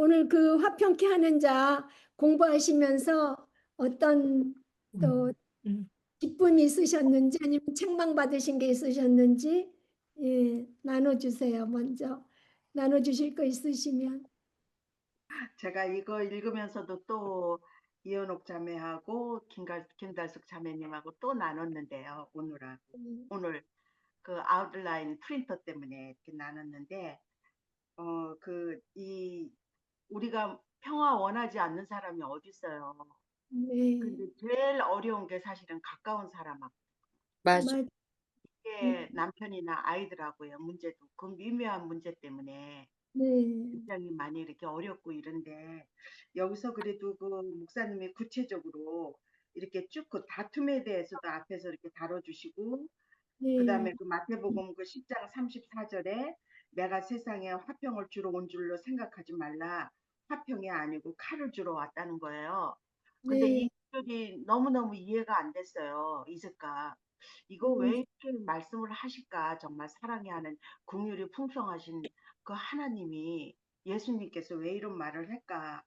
오늘 그 화평케 하는 자 공부하시면서 어떤 또 음. 기쁨이 있으셨는지 아니면 책망받으신 게 있으셨는지 나눠주세요. 먼저 나눠주실 거 있으시면. 제가 이거 읽으면서도 또 이현옥 자매하고 김달숙 자매님하고 또 나눴는데요. 음, 오늘 그 아웃라인 프린터 때문에 이렇게 나눴는데, 우리가 평화 원하지 않는 사람이 어디 있어요. 네, 근데 제일 어려운 게 사실은 가까운 사람하고, 맞아. 맞, 이게 남편이나 아이들하고의 문제도 그 미묘한 문제 때문에 네, 굉장히 많이 이렇게 어렵고 이런데, 여기서 그래도 그 목사님이 구체적으로 이렇게 쭉 그 다툼에 대해서도 앞에서 이렇게 다뤄주시고, 그 네, 다음에 그 마태복음 그 10장 34절에 내가 세상에 화평을 주러 온 줄로 생각하지 말라. 화평이 아니고 칼을 주러 왔다는 거예요. 근데 네, 이 구절이 너무너무 이해가 안 됐어요. 이제까. 이거 네, 왜 이렇게 말씀을 하실까? 정말 사랑해 하는 긍휼이 풍성하신 그 하나님이, 예수님께서 왜 이런 말을 할까?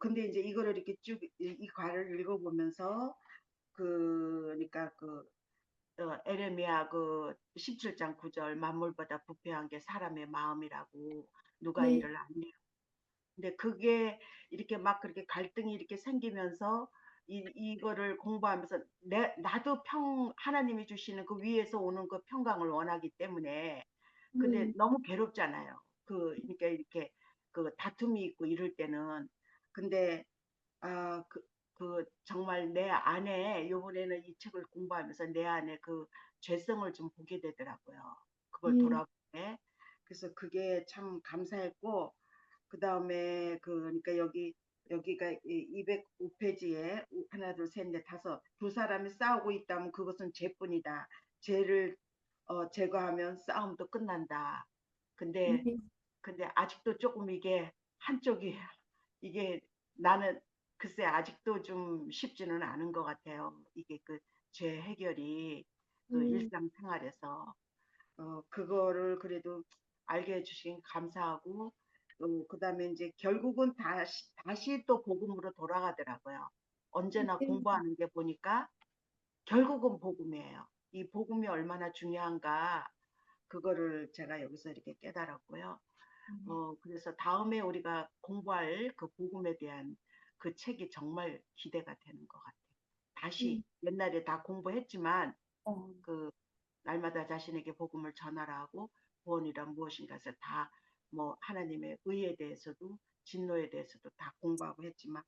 근데 이제 이거를 이렇게 쭉 이 과를 읽어보면서 그러니까 에레미야 그 17장 9절 만물보다 부패한 게 사람의 마음이라고 누가 네, 이를 알리. 근데 그게 이렇게 막 그렇게 갈등이 이렇게 생기면서 이거를 공부하면서 나도 하나님이 주시는 그 위에서 오는 그 평강을 원하기 때문에. 근데 네, 너무 괴롭잖아요. 그러니까 이렇게 그 다툼이 있고 이럴 때는. 근데 아, 정말 내 안에, 요번에는 이 책을 공부하면서 내 안에 그 죄성을 좀 보게 되더라고요. 그걸 네, 돌아보게. 그래서 그게 참 감사했고, 그 다음에 그러니까 여기가 205페이지에 하나, 둘, 셋, 넷, 다섯, 두 사람이 싸우고 있다면 그것은 죄뿐이다. 죄를 제거하면 싸움도 끝난다. 근데 네, 근데 아직도 조금 이게 한쪽이 이게 나는 글쎄 아직도 좀 쉽지는 않은 것 같아요. 이게 그 죄 해결이 그 네, 일상생활에서 그거를 그래도 알게 해주신 감사하고, 그다음에 이제 결국은 다시 또 복음으로 돌아가더라고요. 언제나 네, 공부하는 게 보니까 결국은 복음이에요. 이 복음이 얼마나 중요한가, 그거를 제가 여기서 이렇게 깨달았고요. 그래서 다음에 우리가 공부할 그 복음에 대한 그 책이 정말 기대가 되는 것 같아요. 다시 네, 옛날에 다 공부했지만 어, 그 날마다 자신에게 복음을 전하라 하고 구원이란 무엇인가 해서 다 뭐 하나님의 의에 대해서도 진노에 대해서도 다 공부하고 했지만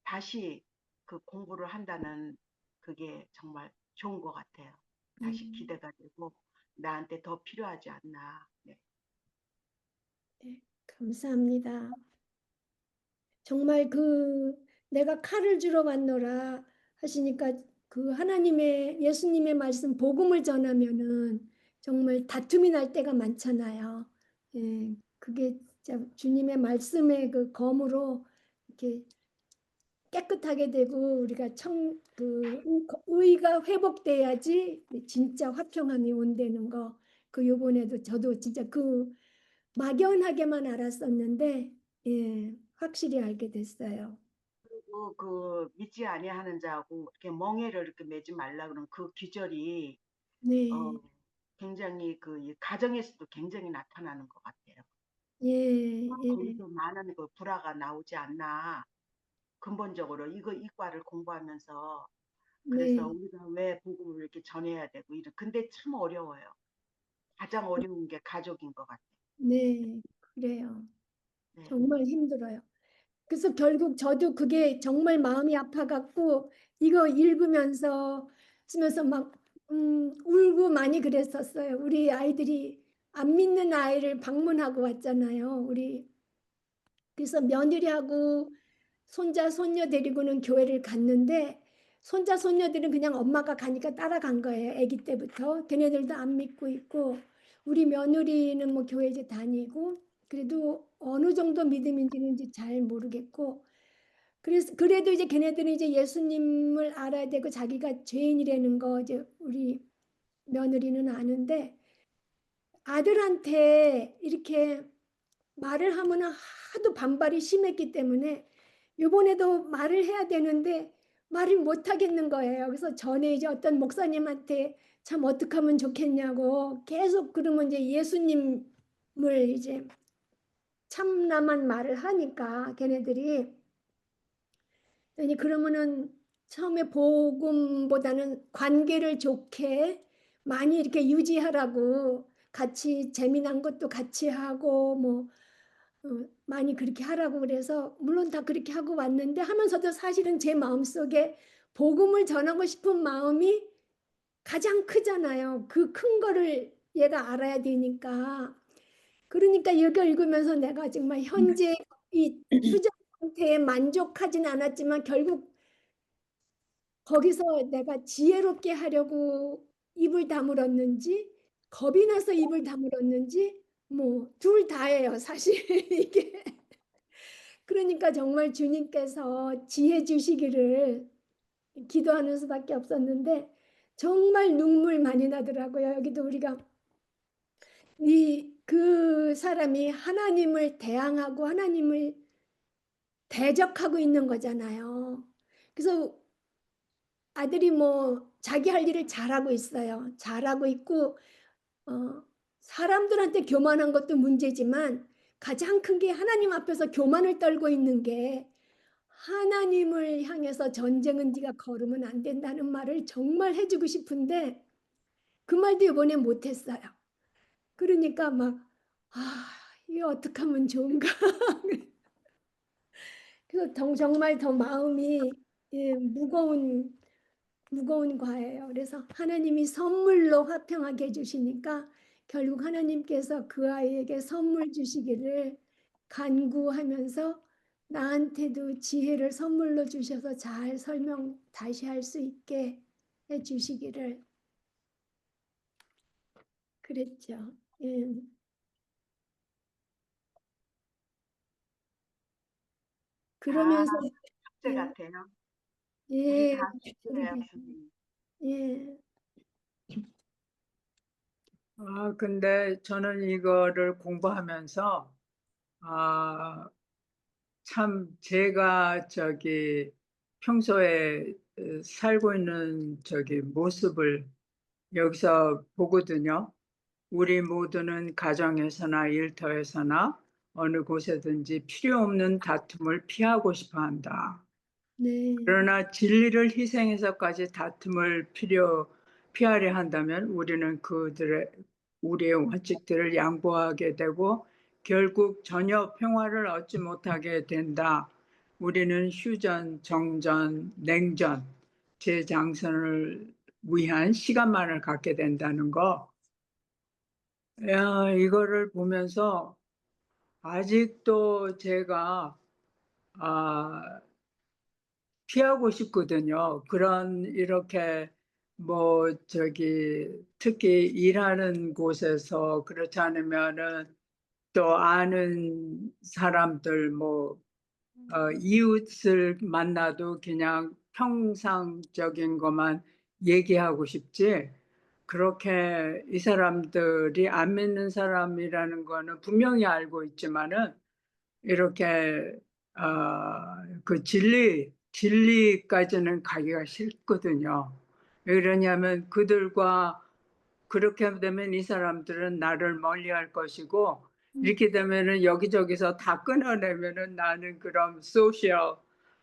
다시 그 공부를 한다는 그게 정말 좋은 것 같아요. 다시 네, 기대가 되고 나한테 더 필요하지 않나. 네. 네. 감사합니다. 정말 그 내가 칼을 주러 왔노라 하시니까 그 하나님의 예수님의 말씀 복음을 전하면은 정말 다툼이 날 때가 많잖아요. 예, 그게 진짜 주님의 말씀의 그 검으로 이렇게 깨끗하게 되고 우리가 그 의가 회복돼야지 진짜 화평함이 온다는 거. 그 요번에도 저도 진짜 그 막연하게만 알았었는데 확실히 알게 됐어요. 그리고 그 믿지 아니하는 자하고 이렇게 멍에를 이렇게 매지 말라 그런 그 귀절이 어, 네, 굉장히 이 가정에서도 굉장히 나타나는 것 같아요. 예, 예, 거기서 많은 그 불화가 나오지 않나. 근본적으로 이과를 공부하면서. 그래서 네, 우리가 왜 복음을 이렇게 전해야 되고 근데 참 어려워요. 가장 어려운 게 가족인 것 같아요. 네, 그래요. 네. 정말 힘들어요. 그래서 결국 저도 그게 정말 마음이 아파갖고 이거 읽으면서 쓰면서 막 울고 많이 그랬었어요. 우리 아이들이 안 믿는 아이를 방문하고 왔잖아요. 우리 그래서 며느리하고 손자 손녀 데리고는 교회를 갔는데 손자 손녀들은 그냥 엄마가 가니까 따라간 거예요. 아기 때부터. 걔네들도 안 믿고 있고 우리 며느리는 뭐 교회 이제 다니고 그래도 어느 정도 믿음인지는 이제 잘 모르겠고 그래서 그래도 이제 걔네들은 이제 예수님을 알아야 되고 자기가 죄인이라는 거 이제 우리 며느리는 아는데 아들한테 이렇게 말을 하면은 하도 반발이 심했기 때문에 요번에도 말을 해야 되는데 말을 못 하겠는 거예요. 그래서 전에 이제 어떤 목사님한테 참 어떻게 하면 좋겠냐고 계속 그러면 이제 예수님을 이제 참남한 말을 하니까 걔네들이 아니 그러면은 처음에 복음보다는 관계를 좋게 많이 이렇게 유지하라고 같이 재미난 것도 같이 하고 뭐 많이 그렇게 하라고 그래서 물론 다 그렇게 하고 왔는데 하면서도 사실은 제 마음속에 복음을 전하고 싶은 마음이 가장 크잖아요. 그 큰 거를 얘가 알아야 되니까. 그러니까 이거 읽으면서 내가 정말 현재 이 수정 상태에 만족하진 않았지만 결국 거기서 내가 지혜롭게 하려고 입을 다물었는지 겁이 나서 입을 다물었는지 뭐 둘 다예요 사실 이게. 그러니까 정말 주님께서 지혜 주시기를 기도하는 수밖에 없었는데 정말 눈물 많이 나더라고요. 여기도 우리가 그 사람이 하나님을 대항하고 하나님을 대적하고 있는 거잖아요. 그래서 아들이 뭐 자기 할 일을 잘하고 있어요. 잘하고 있고 사람들한테 교만한 것도 문제지만 가장 큰 게 하나님 앞에서 교만을 떨고 있는 게 하나님을 향해서 전쟁은 네가 걸으면 안 된다는 말을 정말 해주고 싶은데 그 말도 이번에 못했어요. 그러니까 막 이게 어떻게 하면 좋은가. 그래서 정말 더 마음이 무거운 과예요. 그래서 하나님이 선물로 화평하게 해주시니까 결국 하나님께서 그 아이에게 선물 주시기를 간구하면서 나한테도 지혜를 선물로 주셔서 잘 설명 다시 할 수 있게 해주시기를 그랬죠. 예. 다 그러면서 숙제 예, 같아요. 우리 예, 다 숙제예요, 그러게. 선생님. 예, 근데 저는 이거를 공부하면서, 아, 참 제가 평소에 살고 있는 모습을 여기서 보거든요. 우리 모두는 가정에서나 일터에서나 어느 곳에든지 필요 없는 다툼을 피하고 싶어 한다. 네, 그러나 진리를 희생해서까지 다툼을 피하려 한다면 우리는 우리의 원칙들을 양보하게 되고 결국 전혀 평화를 얻지 못하게 된다. 우리는 휴전, 정전, 냉전, 재장선을 위한 시간만을 갖게 된다는 거. 이거를 보면서 아직도 제가 아, 피하고 싶거든요. 이렇게 특히 일하는 곳에서 그렇지 않으면은 또 아는 사람들 이웃을 만나도 그냥 평상적인 것만 얘기하고 싶지. 그렇게 이 사람들이 안 믿는 사람이라는 거는 분명히 알고 있지만은 이렇게 그 진리까지는 가기가 싫거든요. 왜 그러냐면 그들과 그렇게 되면 이 사람들은 나를 멀리할 것이고 이렇게 되면은 여기저기서 다 끊어내면은 나는 그럼 소셜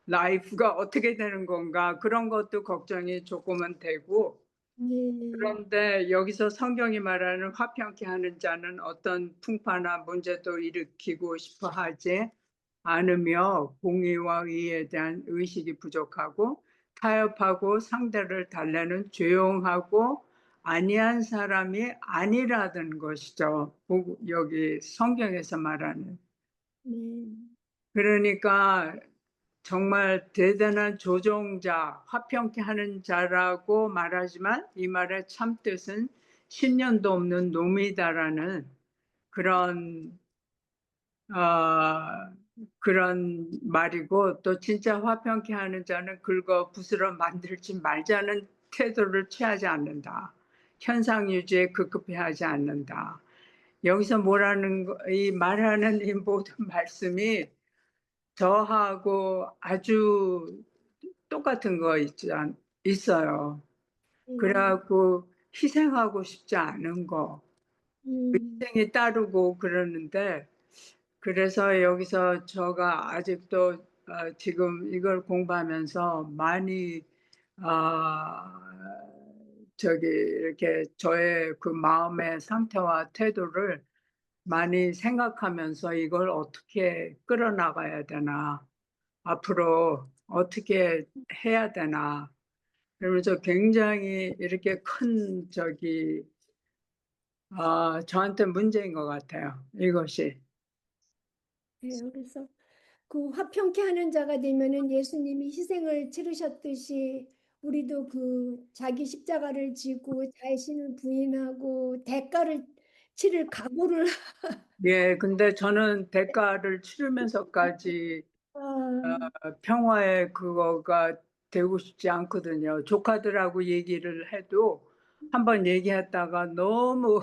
라이프가 어떻게 되는 건가 그런 것도 걱정이 조금은 되고 네, 그런데 여기서 성경이 말하는 화평케 하는 자는 어떤 풍파나 문제도 일으키고 싶어 하지 않으며 공의와 의에 대한 의식이 부족하고 타협하고 상대를 달래는 조용하고 안이한 사람이 아니라는 것이죠. 여기 성경에서 말하는. 네, 그러니까 정말 대단한 조종자, 화평케 하는 자라고 말하지만 이 말의 참뜻은 신년도 없는 놈이다라는 그런 어, 그런 말이고 또 진짜 화평케 하는 자는 긁어 부스러 만들지 말자는 태도를 취하지 않는다. 현상 유지에 급급해하지 않는다. 여기서 뭐라는 이 말하는 이 모든 말씀이 저하고 아주 똑같은 거 있어요. 음, 그래갖고 희생하고 싶지 않은 거, 음, 희생이 따르고 그러는데, 그래서 여기서 저가 아직도 지금 이걸 공부하면서 많이 아, 저기 이렇게 저의 그 마음의 상태와 태도를 많이 생각하면서 이걸 어떻게 끌어나가야 되나, 앞으로 어떻게 해야 되나, 그러면서 굉장히 이렇게 큰 저한테 문제인 것 같아요. 이것이. 네, 그래서 그 화평케 하는 자가 되면은 예수님이 희생을 치르셨듯이 우리도 그 자기 십자가를 지고 자신을 부인하고 대가를 치를 각오를 예, 근데 저는 대가를 치르면서까지 아, 평화의 그거가 되고 싶지 않거든요. 조카들하고 얘기를 해도 한번 얘기했다가 너무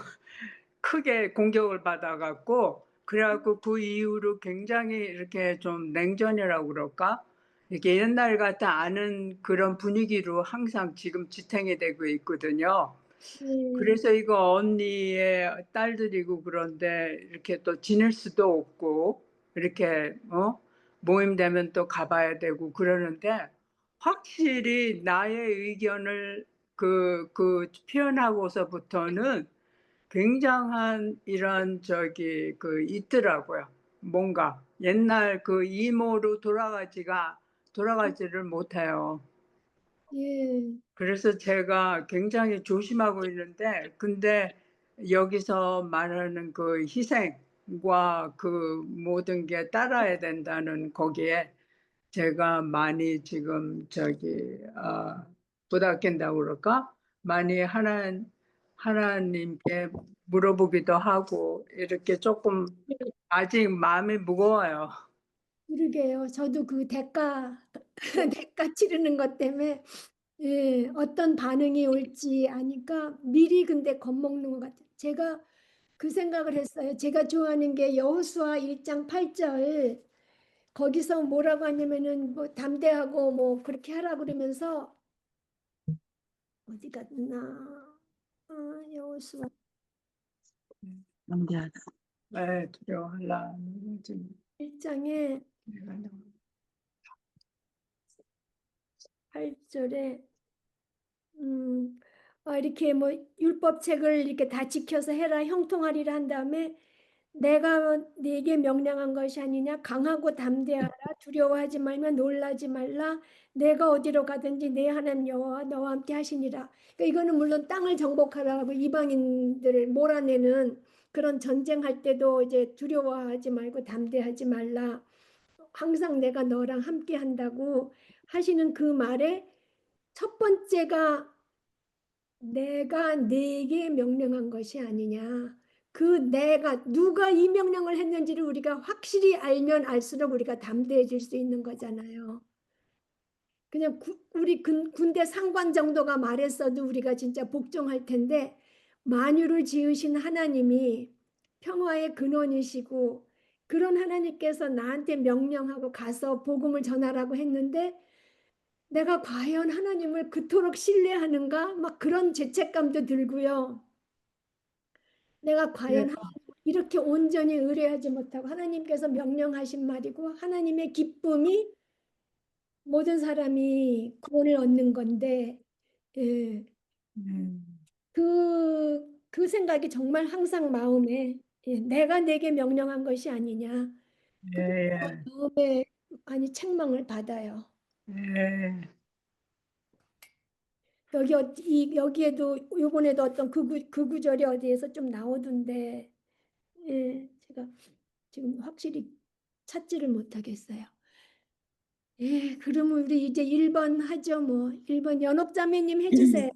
크게 공격을 받아갖고 그래갖고 그 이후로 굉장히 이렇게 좀 냉전이라고 그럴까? 이렇게 옛날 같지 않은 그런 분위기로 항상 지금 지탱이 되고 있거든요. 네, 그래서 이거 언니의 딸들이고 그런데 이렇게 또 지낼 수도 없고 이렇게 모임 되면 또 가봐야 되고 그러는데 확실히 나의 의견을 그 표현하고서부터는 굉장한 이런 그 있더라고요. 뭔가 옛날 그 이모로 돌아가지를 못해요. 예, 그래서 제가 굉장히 조심하고 있는데, 근데 여기서 말하는 그 희생과 그 모든 게 따라야 된다는 거기에 제가 많이 지금 부닥낀다고 그럴까? 많이 하나님께 물어보기도 하고, 이렇게 조금 아직 마음이 무거워요. 그러게요. 저도 그 대가 대가 치르는 것 때문에 예, 어떤 반응이 올지 아니까 미리 근데 겁먹는 것 같아요. 제가 그 생각을 했어요. 제가 좋아하는 게 여호수아 1장 8절 거기서 뭐라고 하냐면은 뭐 담대하고 뭐 그렇게 하라 그러면서 어디 갔나 여호수아 남자하다. 네, 두려워하려. 1장에 8절에 이렇게 뭐 율법책을 이렇게 다 지켜서 해라 형통하리라 한 다음에 내가 네게 명령한 것이 아니냐 강하고 담대하라 두려워하지 말며 놀라지 말라 내가 어디로 가든지 내 하나님 여호와 너와 함께 하시니라. 그러니까 이거는 물론 땅을 정복하라고 이방인들을 몰아내는 그런 전쟁할 때도 이제 두려워하지 말고 담대하지 말라 항상 내가 너랑 함께 한다고 하시는 그 말에 첫 번째가 내가 네게 명령한 것이 아니냐. 그 내가 누가 이 명령을 했는지를 우리가 확실히 알면 알수록 우리가 담대해질 수 있는 거잖아요. 그냥 우리 군대 상관 정도가 말했어도 우리가 진짜 복종할 텐데 만유를 지으신 하나님이 평화의 근원이시고 그런 하나님께서 나한테 명령하고 가서 복음을 전하라고 했는데 내가 과연 하나님을 그토록 신뢰하는가? 막 그런 죄책감도 들고요. 내가 과연 이렇게 온전히 의뢰하지 못하고 하나님께서 명령하신 말이고 하나님의 기쁨이 모든 사람이 구원을 얻는 건데 예, 음, 그 생각이 정말 항상 마음에 예, 내가 내게 명령한 것이 아니냐. 예, 그 예, 마음에 많이 책망을 받아요. 예. 여기에도 요번에도 어떤 그 구절이 어디에서 좀 나오던데 예, 제가 지금 확실히 찾지를 못하겠어요. 예, 그러면 우리 이제 1번 하죠, 뭐. 1번 연옥자매님 해주세요.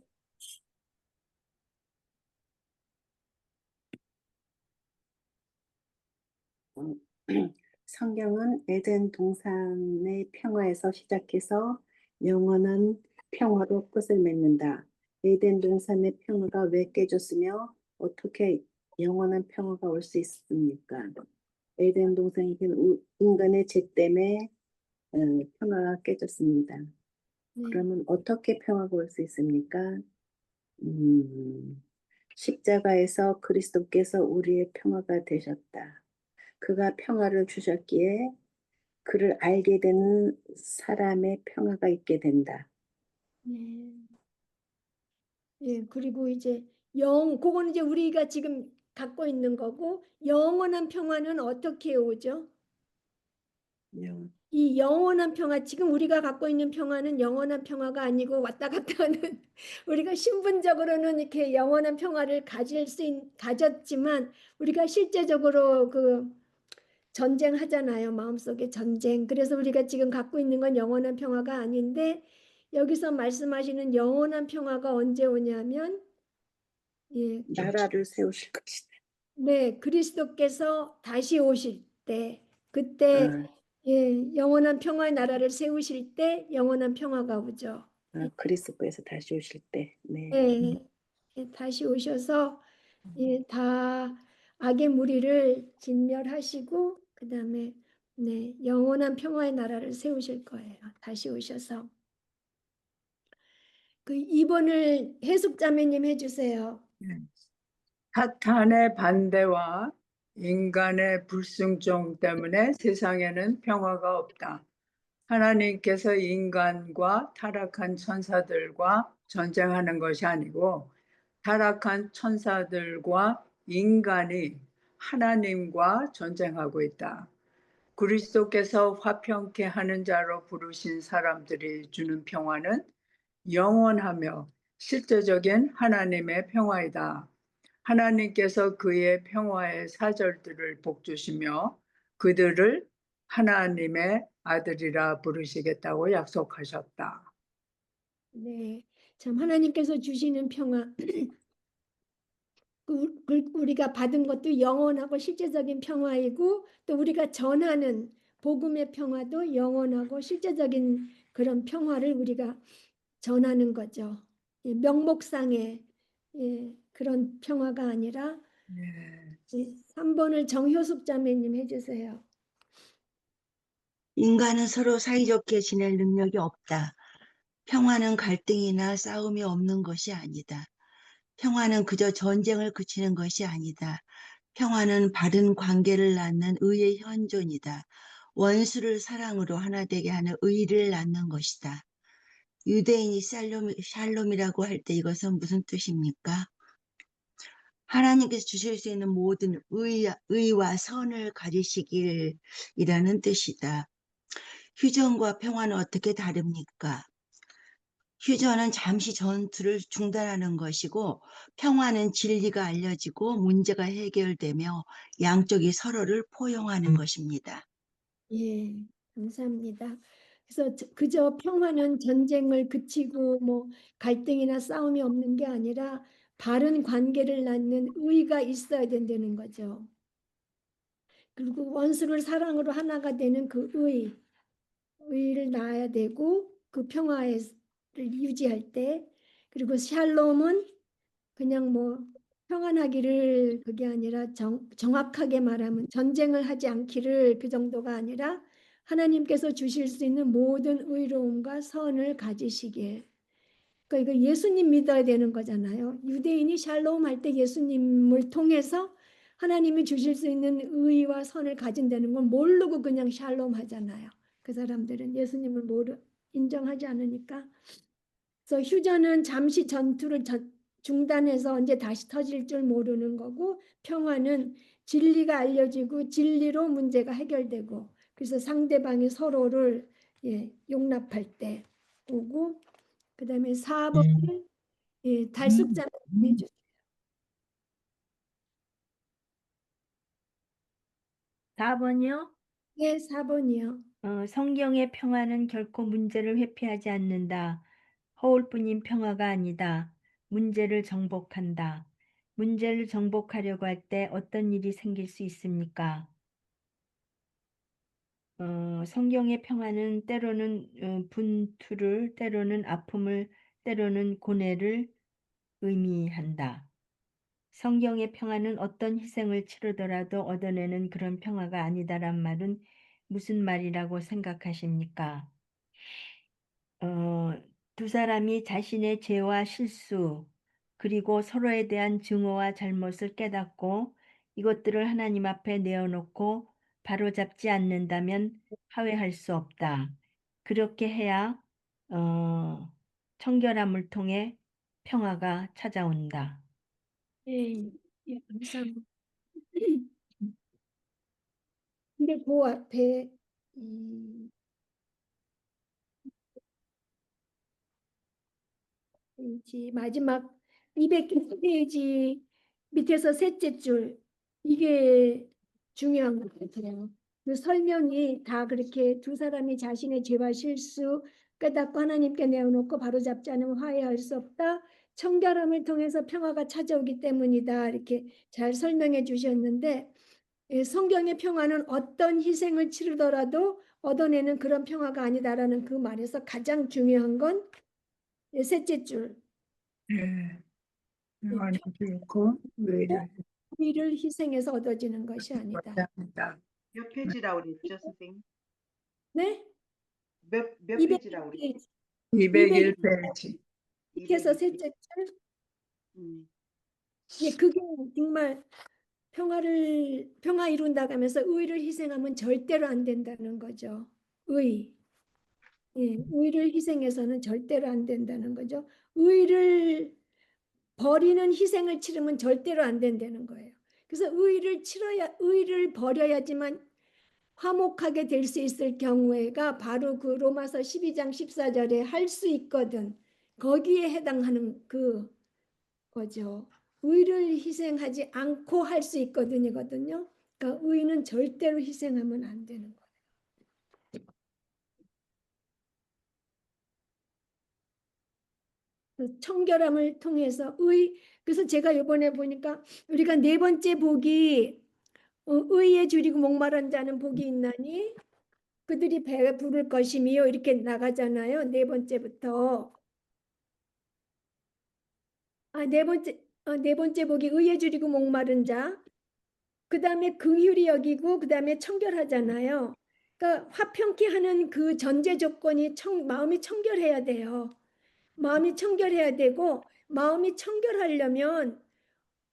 성경은 에덴 동산의 평화에서 시작해서 영원한 평화로 끝을 맺는다. 에덴 동산의 평화가 왜 깨졌으며 어떻게 영원한 평화가 올 수 있습니까? 에덴 동산에는 인간의 죄 때문에 평화가 깨졌습니다. 네. 그러면 어떻게 평화가 올 수 있습니까? 십자가에서 그리스도께서 우리의 평화가 되셨다. 그가 평화를 주셨기에 그를 알게 되는 사람의 평화가 있게 된다. 네. 예, 그리고 이제 그거는 이제 우리가 지금 갖고 있는 거고, 영원한 평화는 어떻게 오죠? 영- 이 영원한 평화, 지금 우리가 갖고 있는 평화는 영원한 평화가 아니고 왔다 갔다 하는, 우리가 신분적으로는 이렇게 영원한 평화를 가졌지만, 우리가 실제적으로 그 전쟁하잖아요. 마음속에 전쟁. 그래서 우리가 지금 갖고 있는 건 영원한 평화가 아닌데, 여기서 말씀하시는 영원한 평화가 언제 오냐면, 예, 나라를 세우실 것이다. 네, 그리스도께서 다시 오실 때, 그때 아, 예, 영원한 평화의 나라를 세우실 때 영원한 평화가 오죠. 그리스도께서 다시 오실 때. 네. 예, 예, 다시 오셔서 예, 다 악의 무리를 진멸하시고 그다음에 네, 영원한 평화의 나라를 세우실 거예요. 다시 오셔서 그 2번을 해숙자매님 해주세요. 사탄의 반대와 인간의 불순종 때문에 세상에는 평화가 없다. 하나님께서 인간과 타락한 천사들과 전쟁하는 것이 아니고 타락한 천사들과 인간이 하나님과 전쟁하고 있다. 그리스도께서 화평케 하는 자로 부르신 사람들이 주는 평화는 영원하며 실제적인 하나님의 평화이다. 하나님께서 그의 평화의 사절들을 복주시며 그들을 하나님의 아들이라 부르시겠다고 약속하셨다. 네, 참 하나님께서 주시는 평화 우리가 받은 것도 영원하고 실제적인 평화이고 또 우리가 전하는 복음의 평화도 영원하고 실제적인 그런 평화를 우리가 전하는 거죠. 예, 명목상의 예, 그런 평화가 아니라 네. 3번을 정효숙 자매님 해주세요. 인간은 서로 사이좋게 지낼 능력이 없다. 평화는 갈등이나 싸움이 없는 것이 아니다. 평화는 그저 전쟁을 그치는 것이 아니다. 평화는 바른 관계를 낳는 의의 현존이다. 원수를 사랑으로 하나 되게 하는 의를 낳는 것이다. 유대인이 샬롬이라고 할 때 이것은 무슨 뜻입니까? 하나님께서 주실 수 있는 모든 의와 선을 가지시길이라는 뜻이다. 휴전과 평화는 어떻게 다릅니까? 휴전은 잠시 전투를 중단하는 것이고 평화는 진리가 알려지고 문제가 해결되며 양쪽이 서로를 포용하는 것입니다. 예, 감사합니다. 그래서 그저 평화는 전쟁을 그치고 뭐 갈등이나 싸움이 없는 게 아니라 바른 관계를 낳는 의가 있어야 된다는 거죠. 그리고 원수를 사랑으로 하나가 되는 그 의를 낳아야 되고 그 평화를 유지할 때 그리고 샬롬은 그냥 뭐 평안하기를 그게 아니라 정확하게 말하면 전쟁을 하지 않기를 그 정도가 아니라 하나님께서 주실 수 있는 모든 의로움과 선을 가지시길. 그러니까 이거 예수님 믿어야 되는 거잖아요. 유대인이 샬롬 할 때 예수님을 통해서 하나님이 주실 수 있는 의와 선을 가진다는 건 모르고 그냥 샬롬 하잖아요. 그 사람들은 예수님을 인정하지 않으니까. 그래서 휴전은 잠시 전투를 중단해서 언제 다시 터질 줄 모르는 거고 평화는 진리가 알려지고 진리로 문제가 해결되고 그래서 상대방이 서로를 용납할 때 오고 그다음에 4번을 달숙자매 해주세요. 4번이요? 네, 4번이요. 성경의 평화는 결코 문제를 회피하지 않는다. 허울뿐인 평화가 아니다. 문제를 정복한다. 문제를 정복하려고 할 때 어떤 일이 생길 수 있습니까? 성경의 평화는 때로는 분투를, 때로는 아픔을, 때로는 고뇌를 의미한다. 성경의 평화는 어떤 희생을 치르더라도 얻어내는 그런 평화가 아니다란 말은 무슨 말이라고 생각하십니까? 어, 두 사람이 자신의 죄와 실수, 그리고 서로에 대한 증오와 잘못을 깨닫고 이것들을 하나님 앞에 내어놓고 바로잡지 않는다면 화해할 수 없다. 그렇게 해야 청결함을 통해 평화가 찾아온다. 예, 예, 감사합니다. 근데 그 앞에 마지막 200페이지 밑에서 셋째 줄 이게 중요한 것 같아요. 그 설명이 다 그렇게 두 사람이 자신의 죄와 실수 깨닫고 하나님께 내어놓고 바로잡지 않으면 화해할 수 없다. 청결함을 통해서 평화가 찾아오기 때문이다. 이렇게 잘 설명해 주셨는데 성경의 평화는 어떤 희생을 치르더라도 얻어내는 그런 평화가 아니다라는 그 말에서 가장 중요한 건 셋째 줄. 예. 평안이 좋고 의를 우리를 희생해서 얻어지는 것이 아니다. 합니다. 몇 페이지라고 그랬죠, 선생님? 네? 몇 200 페이지라고 그랬죠? 페이지. 201페이지. 밑에서 201 페이지. 셋째 줄. 음. 예, 그게 정말 평화 이룬다고 하면서 의를 희생하면 절대로 안 된다는 거죠. 의. 예, 의를 희생해서는 절대로 안 된다는 거죠. 의를 버리는 희생을 치르면 절대로 안 된다는 거예요. 그래서 의를 버려야지만 화목하게 될 수 있을 경우에가 바로 그 로마서 12장 14절에 할 수 있거든. 거기에 해당하는 그 거죠. 의를 희생하지 않고 할 수 있거든요. 그러니까 의는 절대로 희생하면 안 되는 거예요. 청결함을 통해서 그래서 제가 이번에 보니까 우리가 네 번째 복이 의에 줄이고 목마른 자는 복이 있나니 그들이 배에 부를 것이며 이렇게 나가잖아요. 네 번째부터. 네 번째 복이 의에 줄이고 목마른 자. 그 다음에 긍휼히 여기고 그 다음에 청결하잖아요. 그러니까 화평케 하는 그 전제 조건이 마음이 청결해야 돼요. 마음이 청결해야 되고 마음이 청결하려면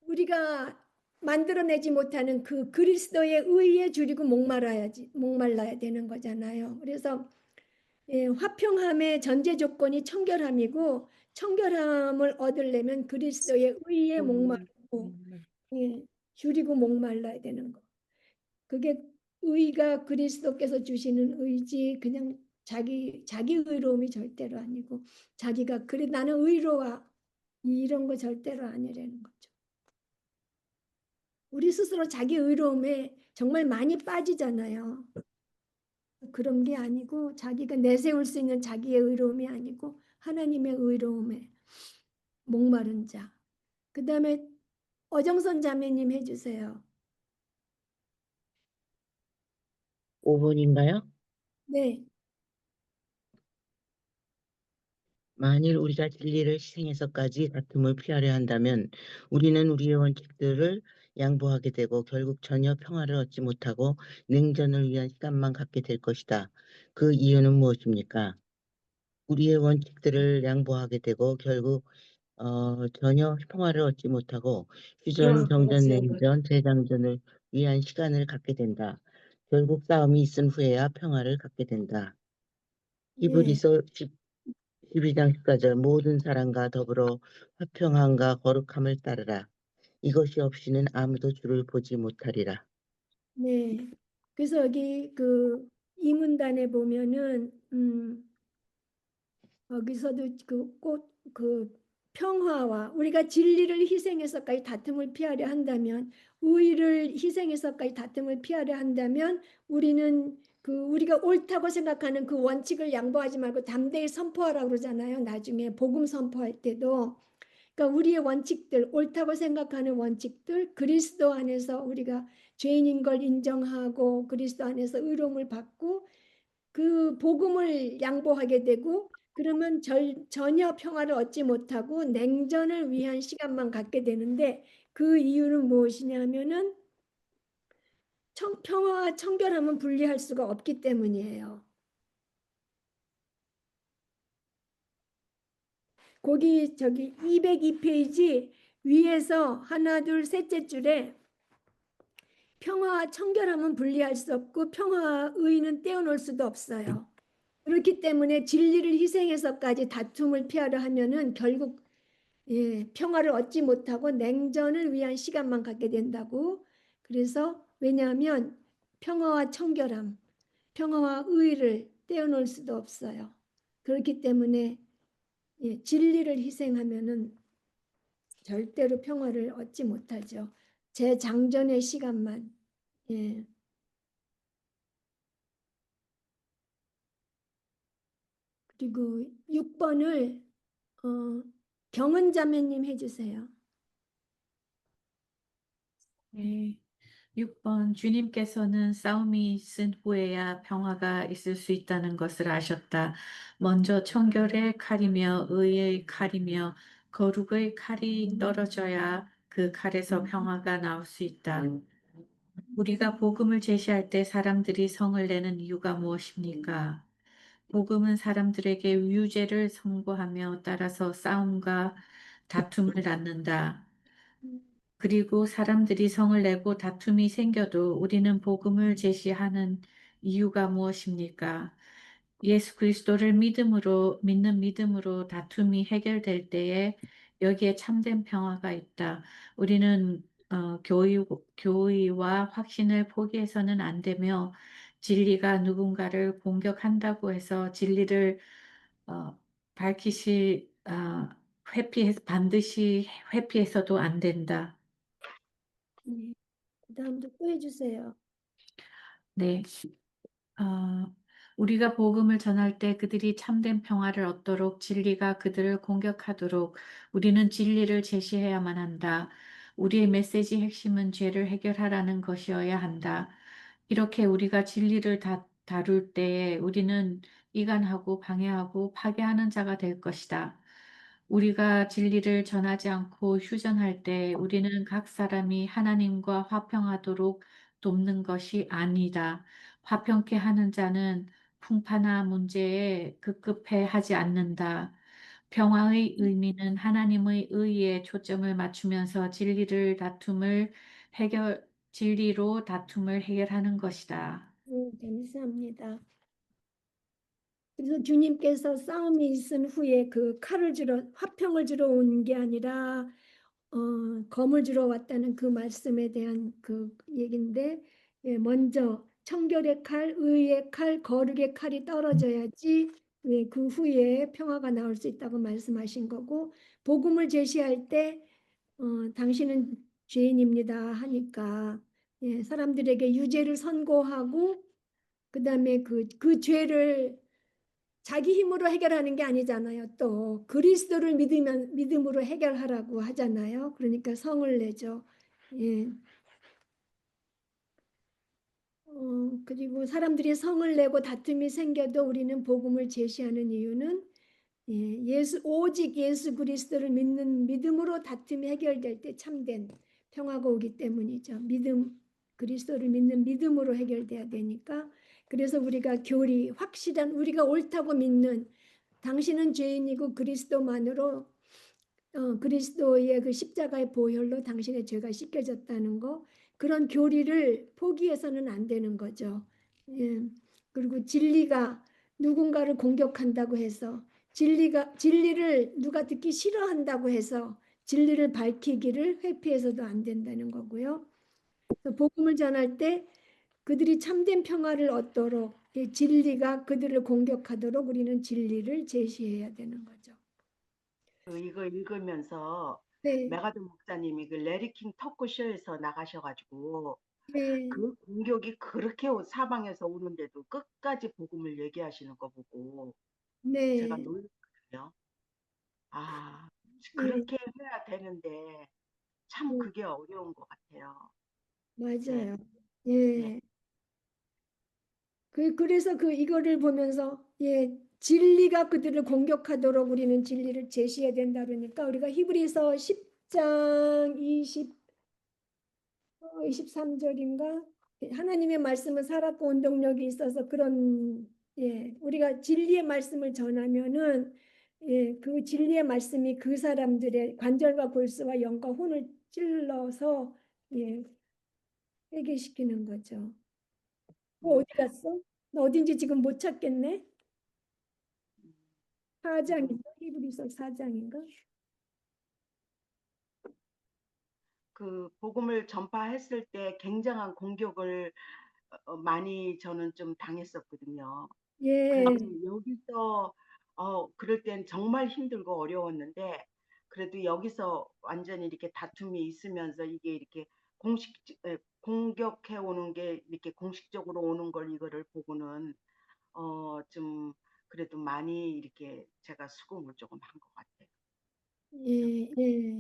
우리가 만들어내지 못하는 그 그리스도의 의에 줄이고 목말라야 되는 거잖아요. 그래서 화평함의 전제 조건이 청결함이고 청결함을 얻으려면 그리스도의 의에 목마르고 줄이고 목말라야 되는 거. 그게 의가 그리스도께서 주시는 의지 그냥 자기 의로움이 절대로 아니고 자기가 그래 나는 의로워 이런 거 절대로 아니라는 거죠. 우리 스스로 자기 의로움에 정말 많이 빠지잖아요. 그런 게 아니고 자기가 내세울 수 있는 자기의 의로움이 아니고 하나님의 의로움에 목마른 자. 그 다음에 어정선 자매님 해주세요. 5번인가요? 네, 만일 우리가 진리를 희생해서까지 다툼을 피하려 한다면 우리는 우리의 원칙들을 양보하게 되고 결국 전혀 평화를 얻지 못하고 냉전을 위한 시간만 갖게 될 것이다. 그 이유는 무엇입니까? 우리의 원칙들을 양보하게 되고 결국 전혀 평화를 얻지 못하고 휴전, 정전, 냉전, 재장전을 위한 시간을 갖게 된다. 결국 싸움이 있은 후에야 평화를 갖게 된다. 예, 히브리서 12장 14절 모든 사람과 더불어 화평함과 거룩함을 따르라. 이것이 없이는 아무도 주를 보지 못하리라. 네. 그래서 여기 그 이문단에 보면은 거기서도 그 평화와 우리가 진리를 희생해서까지 다툼을 피하려 한다면 의를 희생해서까지 다툼을 피하려 한다면 우리는 우리가 옳다고 생각하는 그 원칙을 양보하지 말고 담대히 선포하라고 그러잖아요. 나중에 복음 선포할 때도 그러니까 우리의 원칙들 옳다고 생각하는 원칙들 그리스도 안에서 우리가 죄인인 걸 인정하고 그리스도 안에서 의로움을 받고 그 복음을 양보하게 되고 그러면 전혀 평화를 얻지 못하고 냉전을 위한 시간만 갖게 되는데 그 이유는 무엇이냐면은 평화와 청결함은 분리할 수가 없기 때문이에요. 거기 저기 202페이지 위에서 하나 둘 셋째 줄에 평화와 청결함은 분리할 수 없고 평화와 의는 떼어놓을 수도 없어요. 그렇기 때문에 진리를 희생해서까지 다툼을 피하려 하면은 결국 평화를 얻지 못하고 냉전을 위한 시간만 갖게 된다고. 그래서 왜냐하면 평화와 청결함, 평화와 의를 떼어놓을 수도 없어요. 그렇기 때문에 진리를 희생하면은 절대로 평화를 얻지 못하죠. 재장전의 시간만. 예. 그리고 6번을 경은 자매님 해주세요. 네. 6번 주님께서는 싸움이 있은 후에야 평화가 있을 수 있다는 것을 아셨다. 먼저 청결의 칼이며 의의 칼이며 거룩의 칼이 떨어져야 그 칼에서 평화가 나올 수 있다. 우리가 복음을 제시할 때 사람들이 성을 내는 이유가 무엇입니까? 복음은 사람들에게 유죄를 선고하며 따라서 싸움과 다툼을 낳는다. 그리고 사람들이 성을 내고 다툼이 생겨도 우리는 복음을 제시하는 이유가 무엇입니까? 예수 그리스도를 믿는 믿음으로 다툼이 해결될 때에 여기에 참된 평화가 있다. 우리는 교의와 확신을 포기해서는 안 되며 진리가 누군가를 공격한다고 해서 진리를 밝히시 반드시 회피해서도 안 된다. 네. 그다음도 또 해주세요. 네. 우리가 복음을 전할 때 그들이 참된 평화를 얻도록 진리가 그들을 공격하도록 우리는 진리를 제시해야만 한다. 우리의 메시지 핵심은 죄를 해결하라는 것이어야 한다. 이렇게 우리가 진리를 다룰 때에 우리는 이간하고 방해하고 파괴하는 자가 될 것이다. 우리가 진리를 전하지 않고 휴전할 때 우리는 각 사람이 하나님과 화평하도록 돕는 것이 아니다. 화평케 하는 자는 풍파나 문제에 급급해 하지 않는다. 평화의 의미는 하나님의 의에 초점을 맞추면서 진리로 다툼을 해결하는 것이다. 감사합니다. 그래서 주님께서 싸움이 있은 후에 그 화평을 주러 온 게 아니라 검을 주러 왔다는 그 말씀에 대한 그 얘기인데, 먼저 청결의 칼, 의의 칼, 거룩의 칼이 떨어져야지 그 후에 평화가 나올 수 있다고 말씀하신 거고, 복음을 제시할 때 당신은 죄인입니다 하니까 사람들에게 유죄를 선고하고 그다음에 그 죄를 자기 힘으로 해결하는 게 아니잖아요. 또 그리스도를 믿음으로 해결하라고 하잖아요. 그러니까 성을 내죠. 예. 그리고 사람들이 성을 내고 다툼이 생겨도 우리는 복음을 제시하는 이유는 오직 예수 그리스도를 믿는 믿음으로 다툼이 해결될 때 참된 평화가 오기 때문이죠. 그리스도를 믿는 믿음으로 해결돼야 되니까. 그래서 우리가 확실한 우리가 옳다고 믿는 당신은 죄인이고 그리스도만으로 그리스도의 그 십자가의 보혈로 당신의 죄가 씻겨졌다는 거, 그런 교리를 포기해서는 안 되는 거죠. 예. 그리고 진리가 누군가를 공격한다고 해서 진리를 누가 듣기 싫어한다고 해서 진리를 밝히기를 회피해서도 안 된다는 거고요. 그래서 복음을 전할 때 그들이 참된 평화를 얻도록 진리가 그들을 공격하도록 우리는 진리를 제시해야 되는 거죠. 이거 읽으면서 네, 메가드 목사님이 그 레리킹 터크쇼에서 나가셔가지고 네, 그 공격이 그렇게 사방에서 오는데도 끝까지 복음을 얘기하시는 거 보고 제가 네, 놀랐거든요. 아, 네, 그렇게 해야 되는데 참 네, 그게 어려운 것 같아요. 네, 맞아요. 네. 예. 그래서 이거를 보면서 진리가 그들을 공격하도록 우리는 진리를 제시해야 된다 그러니까 우리가 히브리서 10장 23절인가? 하나님의 말씀은 살았고 운동력이 있어서 그런, 예, 우리가 진리의 말씀을 전하면은, 예, 그 진리의 말씀이 그 사람들의 관절과 골수와 영과 혼을 찔러서, 예, 회개시키는 거죠. 어디 갔어? 너 어딘지 지금 못 찾겠네? 4장인가? 히브리서 4장인가? 그 복음을 전파했을 때 굉장한 공격을 많이 저는 좀 당했었거든요. 예, 그래서 여기서 그럴 땐 정말 힘들고 어려웠는데 그래도 여기서 완전히 이렇게 다툼이 있으면서 이게 이렇게 공격해 오는 게 이렇게 공식적으로 오는 걸 이거를 보고는 좀 그래도 많이 이렇게 제가 수긍을 조금 한 것 같아요. 예, 예.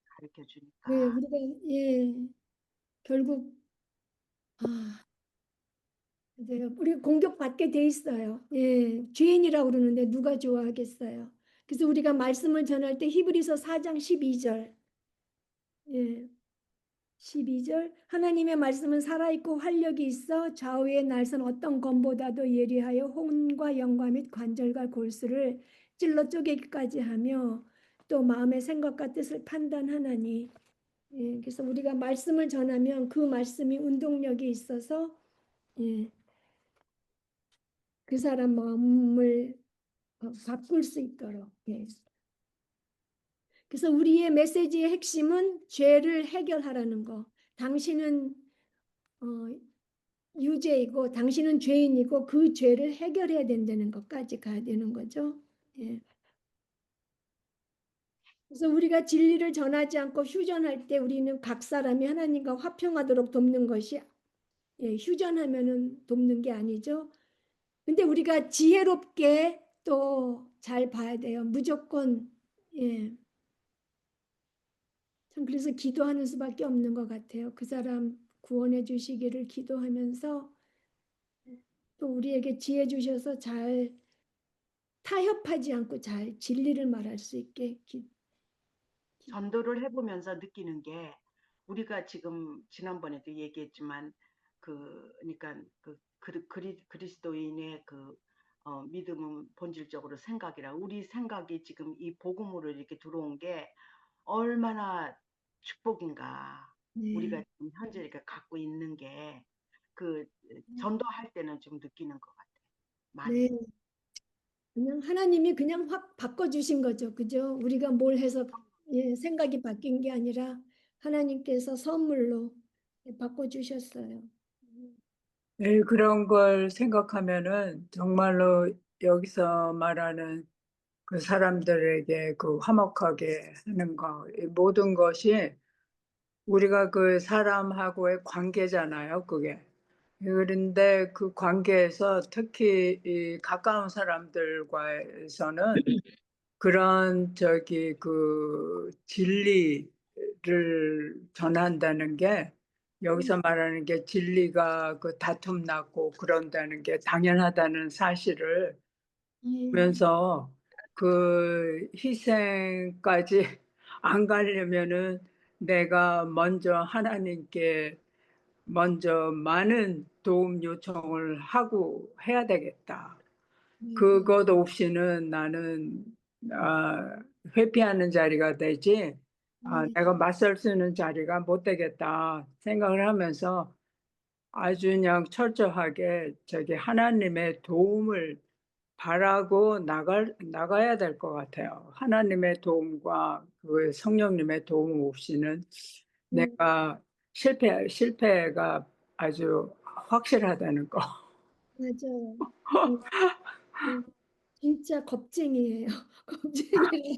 가르쳐 예, 주니까. 우리가, 예, 결국, 아, 이제 우리 공격받게 돼 있어요. 예, 죄인이라고 그러는데 누가 좋아하겠어요. 그래서 우리가 말씀을 전할 때 히브리서 4장 12절, 예, 12절 하나님의 말씀은 살아있고 활력이 있어 좌우의 날선 어떤 검보다도 예리하여 혼과 영과 및 관절과 골수를 찔러 쪼개기까지 하며 또 마음의 생각과 뜻을 판단하나니, 예, 그래서 우리가 말씀을 전하면 그 말씀이 운동력이 있어서, 예, 그 사람 마음을 바꿀 수 있도록. 예. 그래서 우리의 메시지의 핵심은 죄를 해결하라는 거. 당신은 어, 유죄이고 당신은 죄인이고 그 죄를 해결해야 된다는 것까지 가야 되는 거죠. 예. 그래서 우리가 진리를 전하지 않고 휴전할 때 우리는 각 사람이 하나님과 화평하도록 돕는 것이, 예, 휴전하면은 돕는 게 아니죠. 근데 우리가 지혜롭게 또 잘 봐야 돼요. 무조건, 예. 참 그래서 기도하는 수밖에 없는 것 같아요. 그 사람 구원해 주시기를 기도하면서 또 우리에게 지혜 주셔서 잘 타협하지 않고 잘 진리를 말할 수 있게 전도를 해보면서 느끼는 게 우리가 지금 지난번에도 얘기했지만 그러니까 그리스도인의 믿음은 본질적으로 생각이라 우리 생각이 지금 이 복음으로 이렇게 들어온 게 얼마나 축복인가. 우리가 네, 지금 현재 이렇게 갖고 있는 게 그 전도할 때는 좀 느끼는 것 같아요. 많이. 네, 그냥 하나님이 그냥 확 바꿔주신 거죠. 그죠? 우리가 뭘 해서, 예, 생각이 바뀐 게 아니라 하나님께서 선물로 바꿔주셨어요. 예, 그런 걸 생각하면은 정말로 여기서 말하는 그 사람들에게 그 화목하게 하는 거, 이 모든 것이 우리가 그 사람하고의 관계잖아요, 그게. 그런데 그 관계에서 특히 이 가까운 사람들과에서는 그런 그 진리를 전한다는 게 여기서 말하는 게 진리가 그 다툼 났고 그런다는 게 당연하다는 사실을 예, 보면서 그 희생까지 안 가려면은 내가 먼저 하나님께 먼저 많은 도움 요청을 하고 해야 되겠다. 네, 그것 없이는 나는 아, 회피하는 자리가 되지 네, 내가 맞설 수 있는 자리가 못 되겠다 생각을 하면서 아주 그냥 철저하게 저기 하나님의 도움을 바라고 나가야 될 것 같아요. 하나님의 도움과 그 성령님의 도움 없이는 네, 내가 실패가 아주 확실하다는 거. 맞아요. 예, 예. 진짜 겁쟁이에요. 겁쟁이래.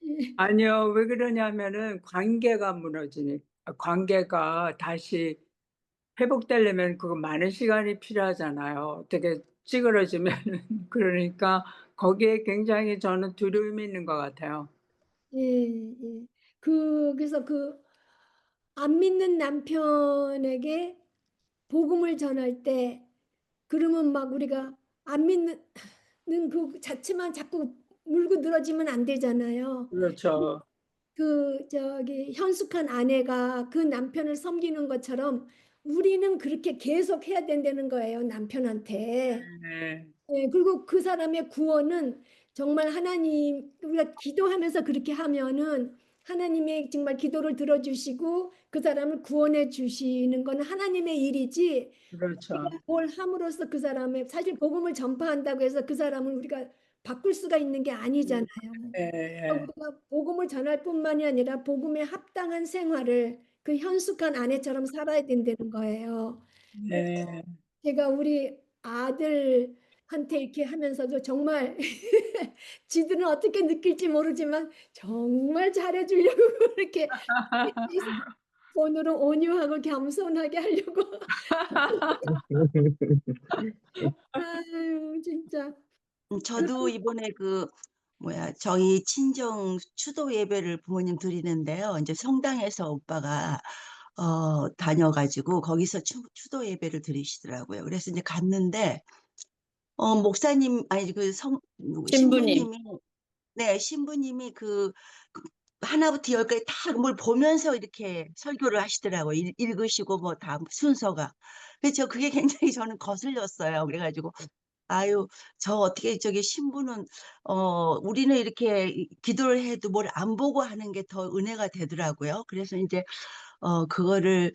예, 아니요. 왜 그러냐면은 관계가 무너지니까 관계가 다시 회복되려면 그거 많은 시간이 필요하잖아요. 어떻게 찌그러지면은 그러니까 거기에 굉장히 저는 두려움이 있는 것 같아요. 예, 예. 그래서 그 안 믿는 남편에게 복음을 전할 때 그러면 막 우리가 안 믿는 그 자체만 자꾸 물고 늘어지면 안 되잖아요. 그렇죠. 현숙한 아내가 그 남편을 섬기는 것처럼 우리는 그렇게 계속 해야 된다는 거예요, 남편한테. 네. 네, 그리고 그 사람의 구원은 정말 하나님, 우리가 기도하면서 그렇게 하면은 하나님의 정말 기도를 들어주시고 그 사람을 구원해 주시는 건 하나님의 일이지, 그렇죠. 우리가 뭘 함으로써 그 사람의, 사실 복음을 전파한다고 해서 그 사람을 우리가 바꿀 수가 있는 게 아니잖아요. 예, 예. 우리가 복음을 전할 뿐만이 아니라 복음에 합당한 생활을 그 현숙한 아내처럼 살아야 된다는 거예요. 네. 제가 우리 아들한테 이렇게 하면서도 정말 지들은 어떻게 느낄지 모르지만 정말 잘해주려고 이렇게 폰으로 온유하고 겸손하게 하려고. 아유 진짜. 저도 이번에 저희 친정 추도 예배를 부모님 드리는데요. 이제 성당에서 오빠가 다녀가지고 거기서 추도 예배를 드리시더라고요. 그래서 이제 갔는데 목사님 아니 신부님. 신부님이 네, 신부님이 하나부터 열까지 다 뭘 보면서 이렇게 설교를 하시더라고요. 읽으시고 뭐 다 순서가. 그래서 그게 굉장히 저는 거슬렸어요. 그래가지고 아유, 저 어떻게 저기 신부는 우리는 이렇게 기도를 해도 뭘 안 보고 하는 게 더 은혜가 되더라고요. 그래서 이제 그거를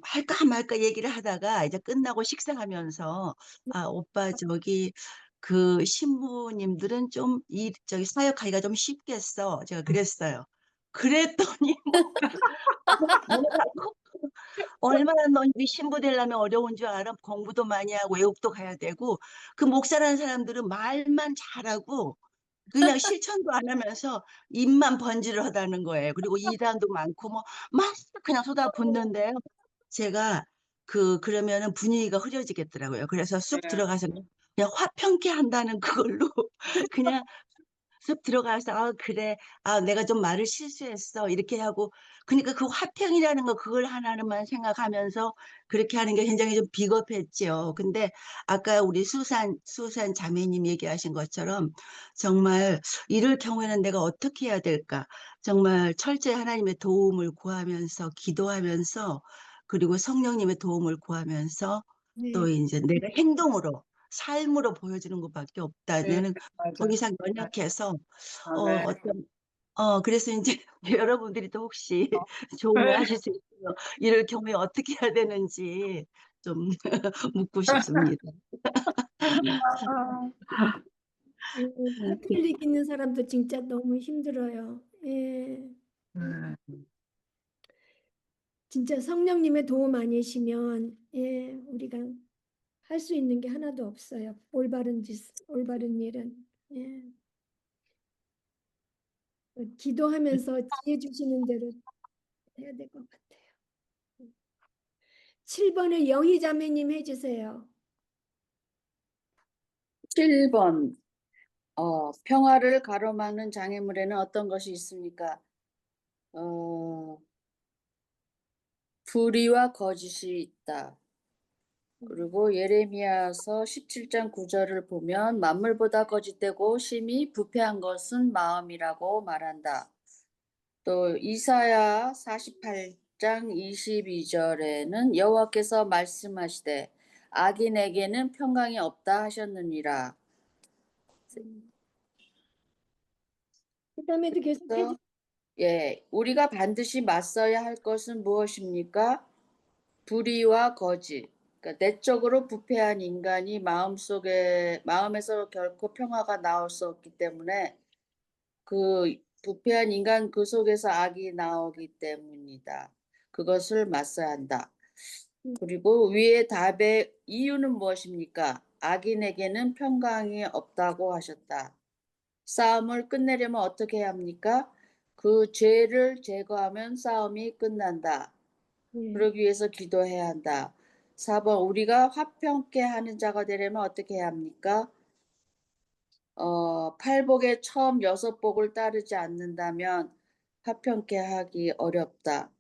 할까 말까 얘기를 하다가 이제 끝나고 식사하면서 아, 오빠 저기 그 신부님들은 좀 저기 사역하기가 좀 쉽겠어. 제가 그랬어요. 그랬더니 뭐라고? 얼마나 너희 신부 되려면 어려운 줄 알아? 공부도 많이 하고 외국도 가야 되고 그 목사라는 사람들은 말만 잘하고 그냥 실천도 안 하면서 입만 번지르하다는 거예요. 그리고 일량도 많고 막 그냥 쏟아붓는데요. 제가 그러면은 분위기가 흐려지겠더라고요. 그래서 쑥 들어가서 그냥 화평케 한다는 그걸로 그냥 쑥 들어가서 아 그래 아 내가 좀 말을 실수했어 이렇게 하고 그러니까 그 화평이라는 거 그걸 하나만 생각하면서 그렇게 하는 게 굉장히 좀 비겁했죠. 근데 아까 우리 수산 자매님 얘기하신 것처럼 정말 이럴 경우에는 내가 어떻게 해야 될까? 정말 철저히 하나님의 도움을 구하면서 기도하면서 그리고 성령님의 도움을 구하면서 또 네. 이제 내가 행동으로 삶으로 보여주는 것밖에 없다. 네, 나는 더 맞아요. 이상 연약해서 아멘. 그래서 이제 여러분들이 또 혹시 조언을 하실 수 있으면 이럴 경우에 어떻게 해야 되는지 좀 묻고 싶습니다. 카톨릭 있는 사람도 진짜 너무 힘들어요. 예. 진짜 성령님의 도움 아니시면 우리가 할 수 있는 게 하나도 없어요. 올바른 일은. 예. 기도하면서 지혜 주시는 대로 해야 될 것 같아요. 7번을 영희 자매님 해주세요. 7번 평화를 가로막는 장애물에는 어떤 것이 있습니까? 불의와 거짓이 있다. 그리고 예레미야서 17장 9절을 보면 만물보다 거짓되고 심히 부패한 것은 마음이라고 말한다. 또 이사야 48장 22절에는 여호와께서 말씀하시되 악인에게는 평강이 없다 하셨느니라. 그다음에도 계속 그래서 우리가 반드시 맞서야 할 것은 무엇입니까? 불의와 거짓. 그러니까 내적으로 부패한 인간이 마음에서 결코 평화가 나올 수 없기 때문에 그 부패한 인간 그 속에서 악이 나오기 때문이다. 그것을 맞서야 한다. 그리고 위의 답의 이유는 무엇입니까? 악인에게는 평강이 없다고 하셨다. 싸움을 끝내려면 어떻게 해야 합니까? 그 죄를 제거하면 싸움이 끝난다. 그러기 위해서 기도해야 한다. 4번 우리가 화평케 하는 자가 되려면 어떻게 해야 합니까? 팔복의 처음 6복을 따르지 않는다면 화평케 하기 어렵다.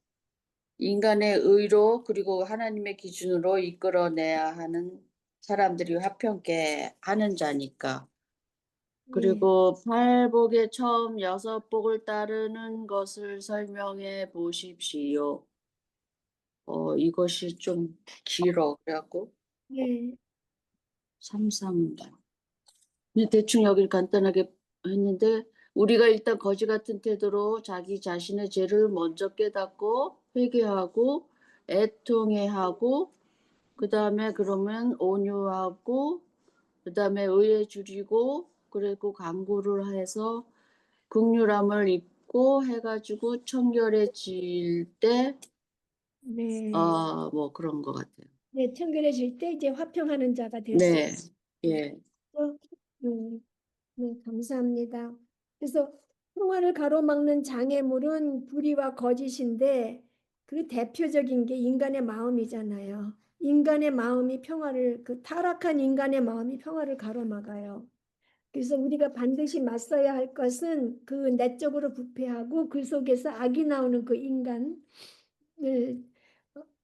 인간의 의로 그리고 하나님의 기준으로 이끌어내야 하는 사람들이 화평케 하는 자니까. 그리고 팔복의 처음 6복을 따르는 것을 설명해 보십시오. 이것이 좀 길어. 그래갖고 예. 3.3. 대충 여기를 간단하게 했는데 우리가 일단 거지 같은 태도로 자기 자신의 죄를 먼저 깨닫고 회개하고 애통해하고 그 다음에 그러면 온유하고 그 다음에 의에 줄이고 그리고 간구를 해서 긍휼함을 입고 해가지고 청결해질 때 네. 뭐 그런 것 같아요. 네, 청결해질 때 이제 화평하는 자가 될 수 네, 있어요. 예. 네, 감사합니다. 그래서 평화를 가로막는 장애물은 불의와 거짓인데 그 대표적인 게 인간의 마음이잖아요. 인간의 마음이 평화를, 그 타락한 인간의 마음이 평화를 가로막아요. 그래서 우리가 반드시 맞서야 할 것은 그 내적으로 부패하고 그 속에서 악이 나오는 그 인간을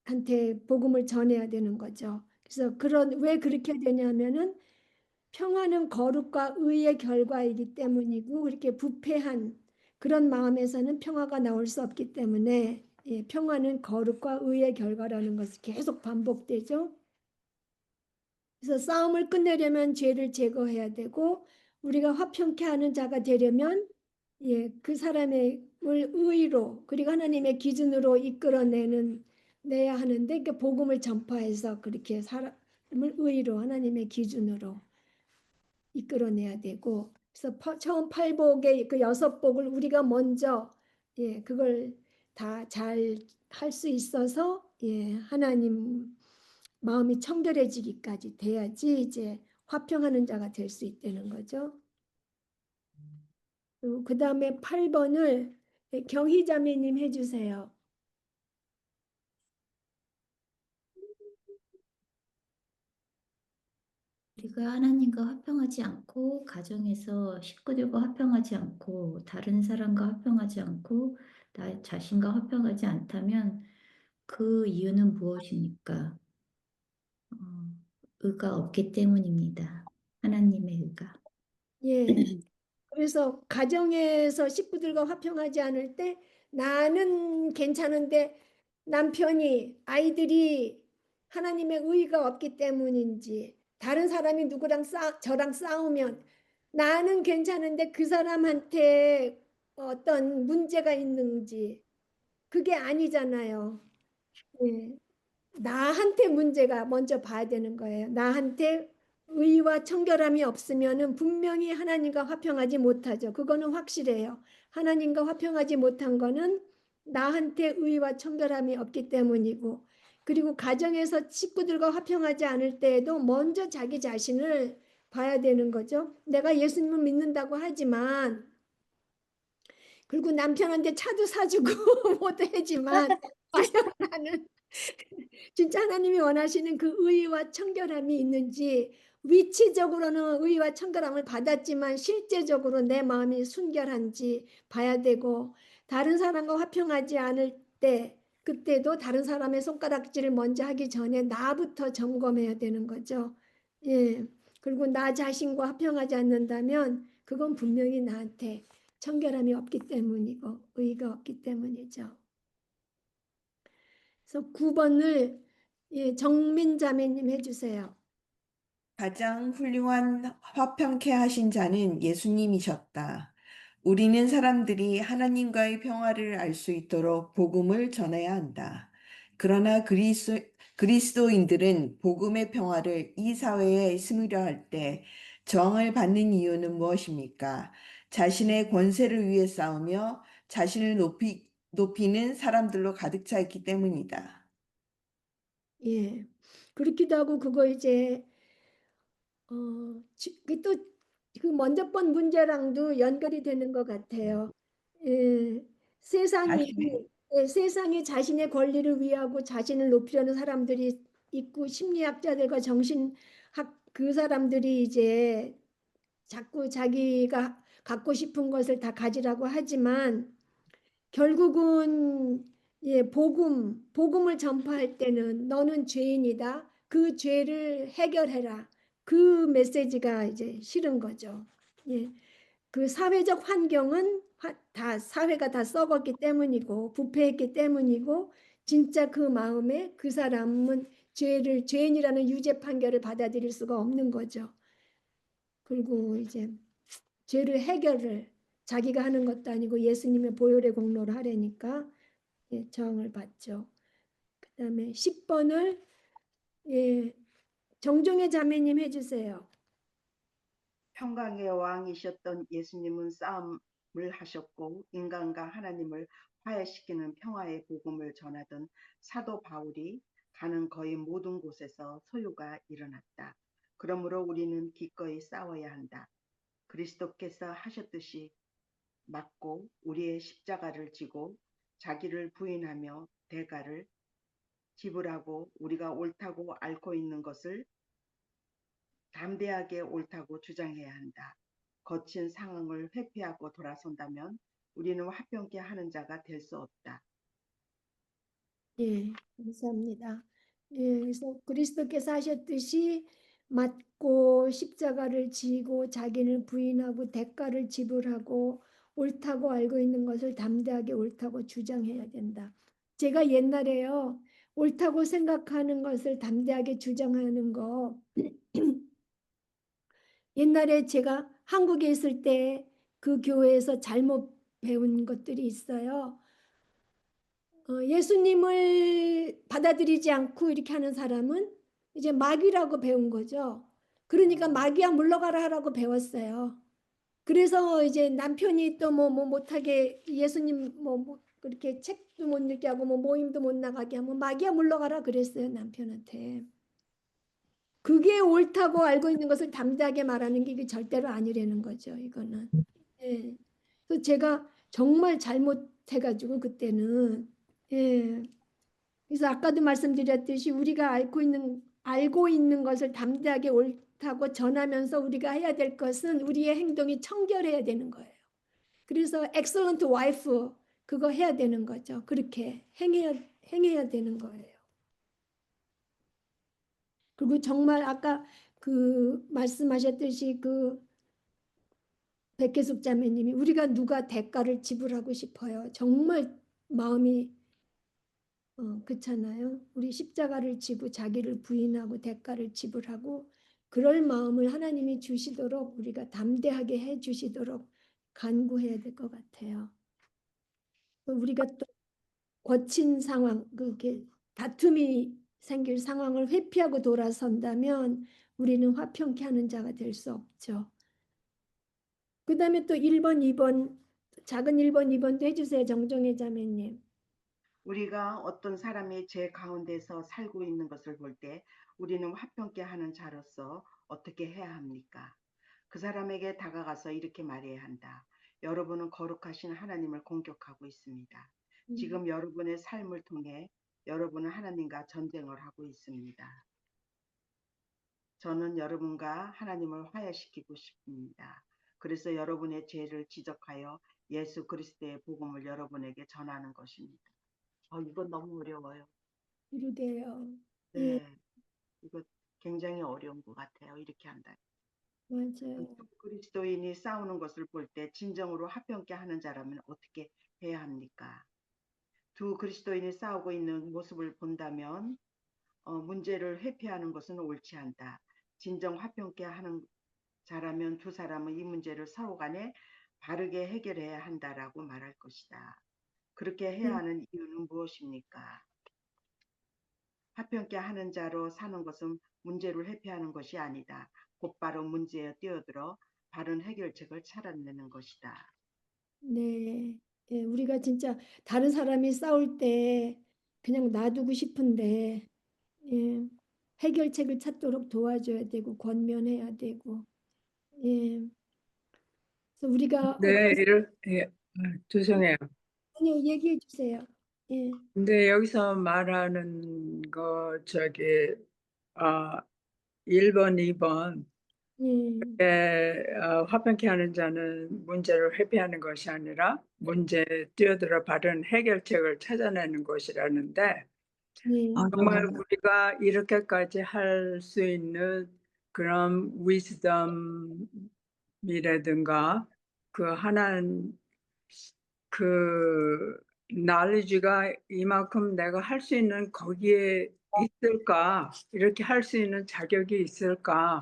한테 복음을 전해야 되는 거죠. 그래서 왜 그렇게 되냐면은 평화는 거룩과 의의 결과이기 때문이고 그렇게 부패한 그런 마음에서는 평화가 나올 수 없기 때문에 평화는 거룩과 의의 결과라는 것이 계속 반복되죠. 그래서 싸움을 끝내려면 죄를 제거해야 되고 우리가 화평케 하는 자가 되려면 그 사람을 의로 그리고 하나님의 기준으로 내야 하는데 그 복음을 전파해서 그렇게 사람을 의로 하나님의 기준으로 이끌어내야 되고 그래서 처음 8복의 그 6복을 우리가 먼저 그걸 다 잘 할 수 있어서 하나님 마음이 청결해지기까지 돼야지 이제 화평하는 자가 될 수 있다는 거죠. 그 다음에 8번을 경희자매님 해주세요. 우리가 하나님과 화평하지 않고 가정에서 식구들과 화평하지 않고 다른 사람과 화평하지 않고 나 자신과 화평하지 않다면 그 이유는 무엇입니까? 의가 없기 때문입니다. 하나님의 의가. 예. 그래서 가정에서 식구들과 화평하지 않을 때 나는 괜찮은데 남편이 아이들이 하나님의 의가 없기 때문인지 다른 사람이 누구랑 저랑 싸우면 나는 괜찮은데 그 사람한테 어떤 문제가 있는지 그게 아니잖아요. 예. 나한테 문제가 먼저 봐야 되는 거예요. 나한테 의와 청결함이 없으면은 분명히 하나님과 화평하지 못하죠. 그거는 확실해요. 하나님과 화평하지 못한 거는 나한테 의와 청결함이 없기 때문이고 그리고 가정에서 식구들과 화평하지 않을 때에도 먼저 자기 자신을 봐야 되는 거죠. 내가 예수님을 믿는다고 하지만 그리고 남편한테 차도 사주고 뭐도 하지만 과연 나는 진짜 하나님이 원하시는 그 의와 청결함이 있는지 위치적으로는 의와 청결함을 받았지만 실제적으로 내 마음이 순결한지 봐야 되고 다른 사람과 화평하지 않을 때 그때도 다른 사람의 손가락질을 먼저 하기 전에 나부터 점검해야 되는 거죠. 예. 그리고 나 자신과 화평하지 않는다면 그건 분명히 나한테 청결함이 없기 때문이고 의가 없기 때문이죠. 그래서 9번을 정민자매님 해주세요. 가장 훌륭한 화평케 하신 자는 예수님이셨다. 우리는 사람들이 하나님과의 평화를 알 수 있도록 복음을 전해야 한다. 그러나 그리스도인들은 복음의 평화를 이 사회에 스미려 할 때 저항을 받는 이유는 무엇입니까? 자신의 권세를 위해 싸우며 자신을 높이는 사람들로 가득 차 있기 때문이다. 예. 그렇기도 하고 그거 이제 그 먼저 번 문제랑도 연결이 되는 것 같아요. 예. 세상이 세상이 자신의 권리를 위하고 자신을 높이려는 사람들이 있고 심리학자들과 정신학 그 사람들이 이제 자꾸 자기가 갖고 싶은 것을 다 가지라고 하지만 결국은 복음을 전파할 때는 너는 죄인이다. 그 죄를 해결해라. 그 메시지가 이제 싫은 거죠. 예. 그 사회적 환경은 다 사회가 다 썩었기 때문이고 부패했기 때문이고 진짜 그 마음에 그 사람은 죄인이라는 유죄 판결을 받아들일 수가 없는 거죠. 그리고 이제 죄를 해결을 자기가 하는 것도 아니고 예수님의 보혈의 공로를 하려니까 예, 저항을 받죠. 그다음에 10번을 예, 정종의 자매님 해주세요. 평강의 왕이셨던 예수님은 싸움을 하셨고 인간과 하나님을 화해시키는 평화의 복음을 전하던 사도 바울이 가는 거의 모든 곳에서 소요가 일어났다. 그러므로 우리는 기꺼이 싸워야 한다. 그리스도께서 하셨듯이 맞고 우리의 십자가를 지고 자기를 부인하며 대가를 지불하고 우리가 옳다고 앓고 있는 것을 담대하게 옳다고 주장해야 한다. 거친 상황을 회피하고 돌아선다면 우리는 화평케 하는 자가 될 수 없다. 예, 감사합니다. 예, 그래서 그리스도께서 하셨듯이 맞고 십자가를 지고 자기를 부인하고 대가를 지불하고 옳다고 알고 있는 것을 담대하게 옳다고 주장해야 된다. 제가 옛날에요, 옳다고 생각하는 것을 담대하게 주장하는 거 옛날에 제가 한국에 있을 때 그 교회에서 잘못 배운 것들이 있어요. 예수님을 받아들이지 않고 이렇게 하는 사람은 이제 마귀라고 배운 거죠. 그러니까 마귀야 물러가라 하라고 배웠어요. 그래서 이제 남편이 또 뭐 못하게 예수님 뭐 그렇게 책도 못 읽게 하고 뭐 모임도 못 나가게 하면 마귀야 물러가라 그랬어요, 남편한테. 그게 옳다고 알고 있는 것을 담대하게 말하는 게 이게 절대로 아니라는 거죠, 이거는. 예. 그래서 제가 정말 잘못해가지고 그때는 예. 그래서 아까도 말씀드렸듯이 우리가 알고 있는 것을 담대하게 옳다고 전하면서 우리가 해야 될 것은 우리의 행동이 청결해야 되는 거예요. 그래서 excellent wife 그거 해야 되는 거죠. 그렇게 행해야 되는 거예요. 그리고 정말 아까 그 말씀하셨듯이 그 백혜숙 자매님이 우리가 누가 대가를 지불하고 싶어요. 정말 마음이 그렇잖아요. 우리 십자가를 지고 자기를 부인하고 대가를 지불하고 그럴 마음을 하나님이 주시도록 우리가 담대하게 해 주시도록 간구해야 될 것 같아요. 우리가 또 거친 상황, 그게 다툼이 생길 상황을 회피하고 돌아선다면 우리는 화평케 하는 자가 될 수 없죠. 그 다음에 또 1번, 2번, 작은 1번, 2번도 해주세요. 정정혜 자매님. 우리가 어떤 사람이 제 가운데서 살고 있는 것을 볼 때 우리는 화평케 하는 자로서 어떻게 해야 합니까? 그 사람에게 다가가서 이렇게 말해야 한다. 여러분은 거룩하신 하나님을 공격하고 있습니다. 지금 여러분의 삶을 통해 여러분은 하나님과 전쟁을 하고 있습니다. 저는 여러분과 하나님을 화해시키고 싶습니다. 그래서 여러분의 죄를 지적하여 예수 그리스도의 복음을 여러분에게 전하는 것입니다. 이건 너무 어려워요. 그러게요. 네, 이거 굉장히 어려운 것 같아요. 이렇게 한다. 맞아요. 그리스도인이 싸우는 것을 볼 때 진정으로 화평케 하는 자라면 어떻게 해야 합니까? 두 그리스도인이 싸우고 있는 모습을 본다면 문제를 회피하는 것은 옳지 않다. 진정 화평케 하는 자라면 두 사람은 이 문제를 서로 간에 바르게 해결해야 한다라고 말할 것이다. 그렇게 해야 하는 이유는 무엇입니까? 화평케 하는 자로 사는 것은 문제를 회피하는 것이 아니다. 곧바로 문제에 뛰어들어 바른 해결책을 찾아내는 것이다. 네. 예, 우리가 진짜 다른 사람이 싸울 때 그냥 놔두고 싶은데 예, 해결책을 찾도록 도와줘야 되고 권면해야 되고 예. 그래서 우리가 네, 예, 죄송해요. 아니요, 얘기해 주세요. 예. 근데 여기서 말하는 거 아 1번, 2번 화평케 하는 자는 문제를 회피하는 것이 아니라 문제에 뛰어들어 바른 해결책을 찾아내는 것이라는데 예. 정말 우리가 이렇게까지 할 수 있는 그런 위즈덤 이라든가 그 하나님 그 knowledge가 이만큼 내가 할 수 있는 거기에 있을까? 이렇게 할 수 있는 자격이 있을까?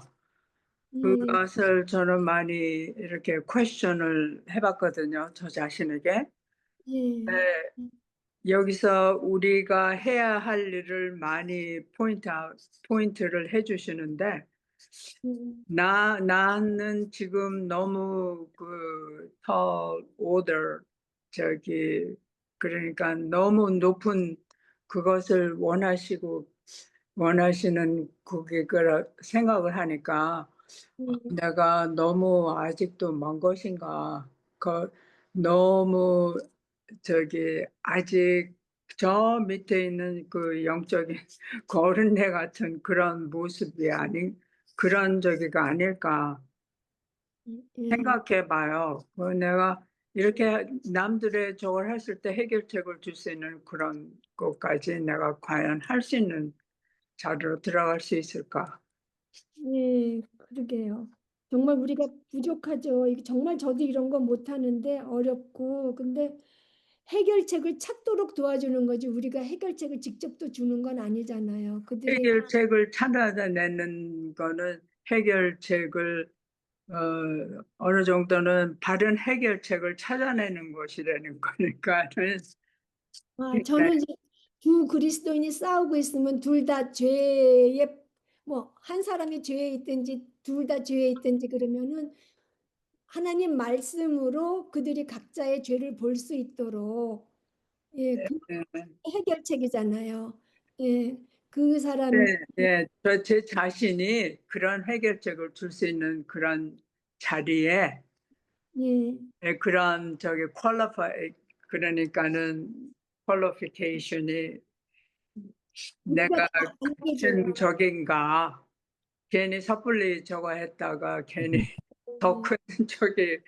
예, 그것을 저는 많이 이렇게 퀘스천을 해봤거든요. 저 자신에게. 예, 네, 여기서 우리가 해야 할 일을 많이 포인트를 해주시는데 나는 지금 너무 그 tall order 저기 그러니까 너무 높은 그것을 원하시는 그게 그 생각을 하니까 내가 너무 아직도 먼 것인가 너무 저기 아직 저 밑에 있는 그 영적인 그 어린애 같은 그런 모습이 아닌 그런 저기가 아닐까 예. 생각해 봐요. 내가 이렇게 남들의 저걸 했을 때 해결책을 줄 수 있는 그런 것까지 내가 과연 할 수 있는 자리로 들어갈 수 있을까? 예, 그러게요. 정말 우리가 부족하죠. 이게 정말 저도 이런 거 못하는데 어렵고, 근데 해결책을 찾도록 도와주는 거지. 우리가 해결책을 직접 또 주는 건 아니잖아요. 그들의 해결책을 찾아내는 거는 해결책을 어느 정도는 바른 해결책을 찾아내는 것이라는 거니까는 저는 이제 두 그리스도인이 싸우고 있으면 둘 다 죄에 뭐 한 사람이 죄에 있든지 둘 다 죄에 있든지 그러면은 하나님 말씀으로 그들이 각자의 죄를 볼 수 있도록 예, 그 네, 해결책이잖아요. 예, 그 사람 네, 네. 제 자신이 그런 해결책을 줄 수 있는 그런 자리에 예, 그런 저기 그러니까는 퀄리피케이션이 내가 우리가 같은 적인가 괜히 섣불리 저거 했다가 괜히 더 큰 저기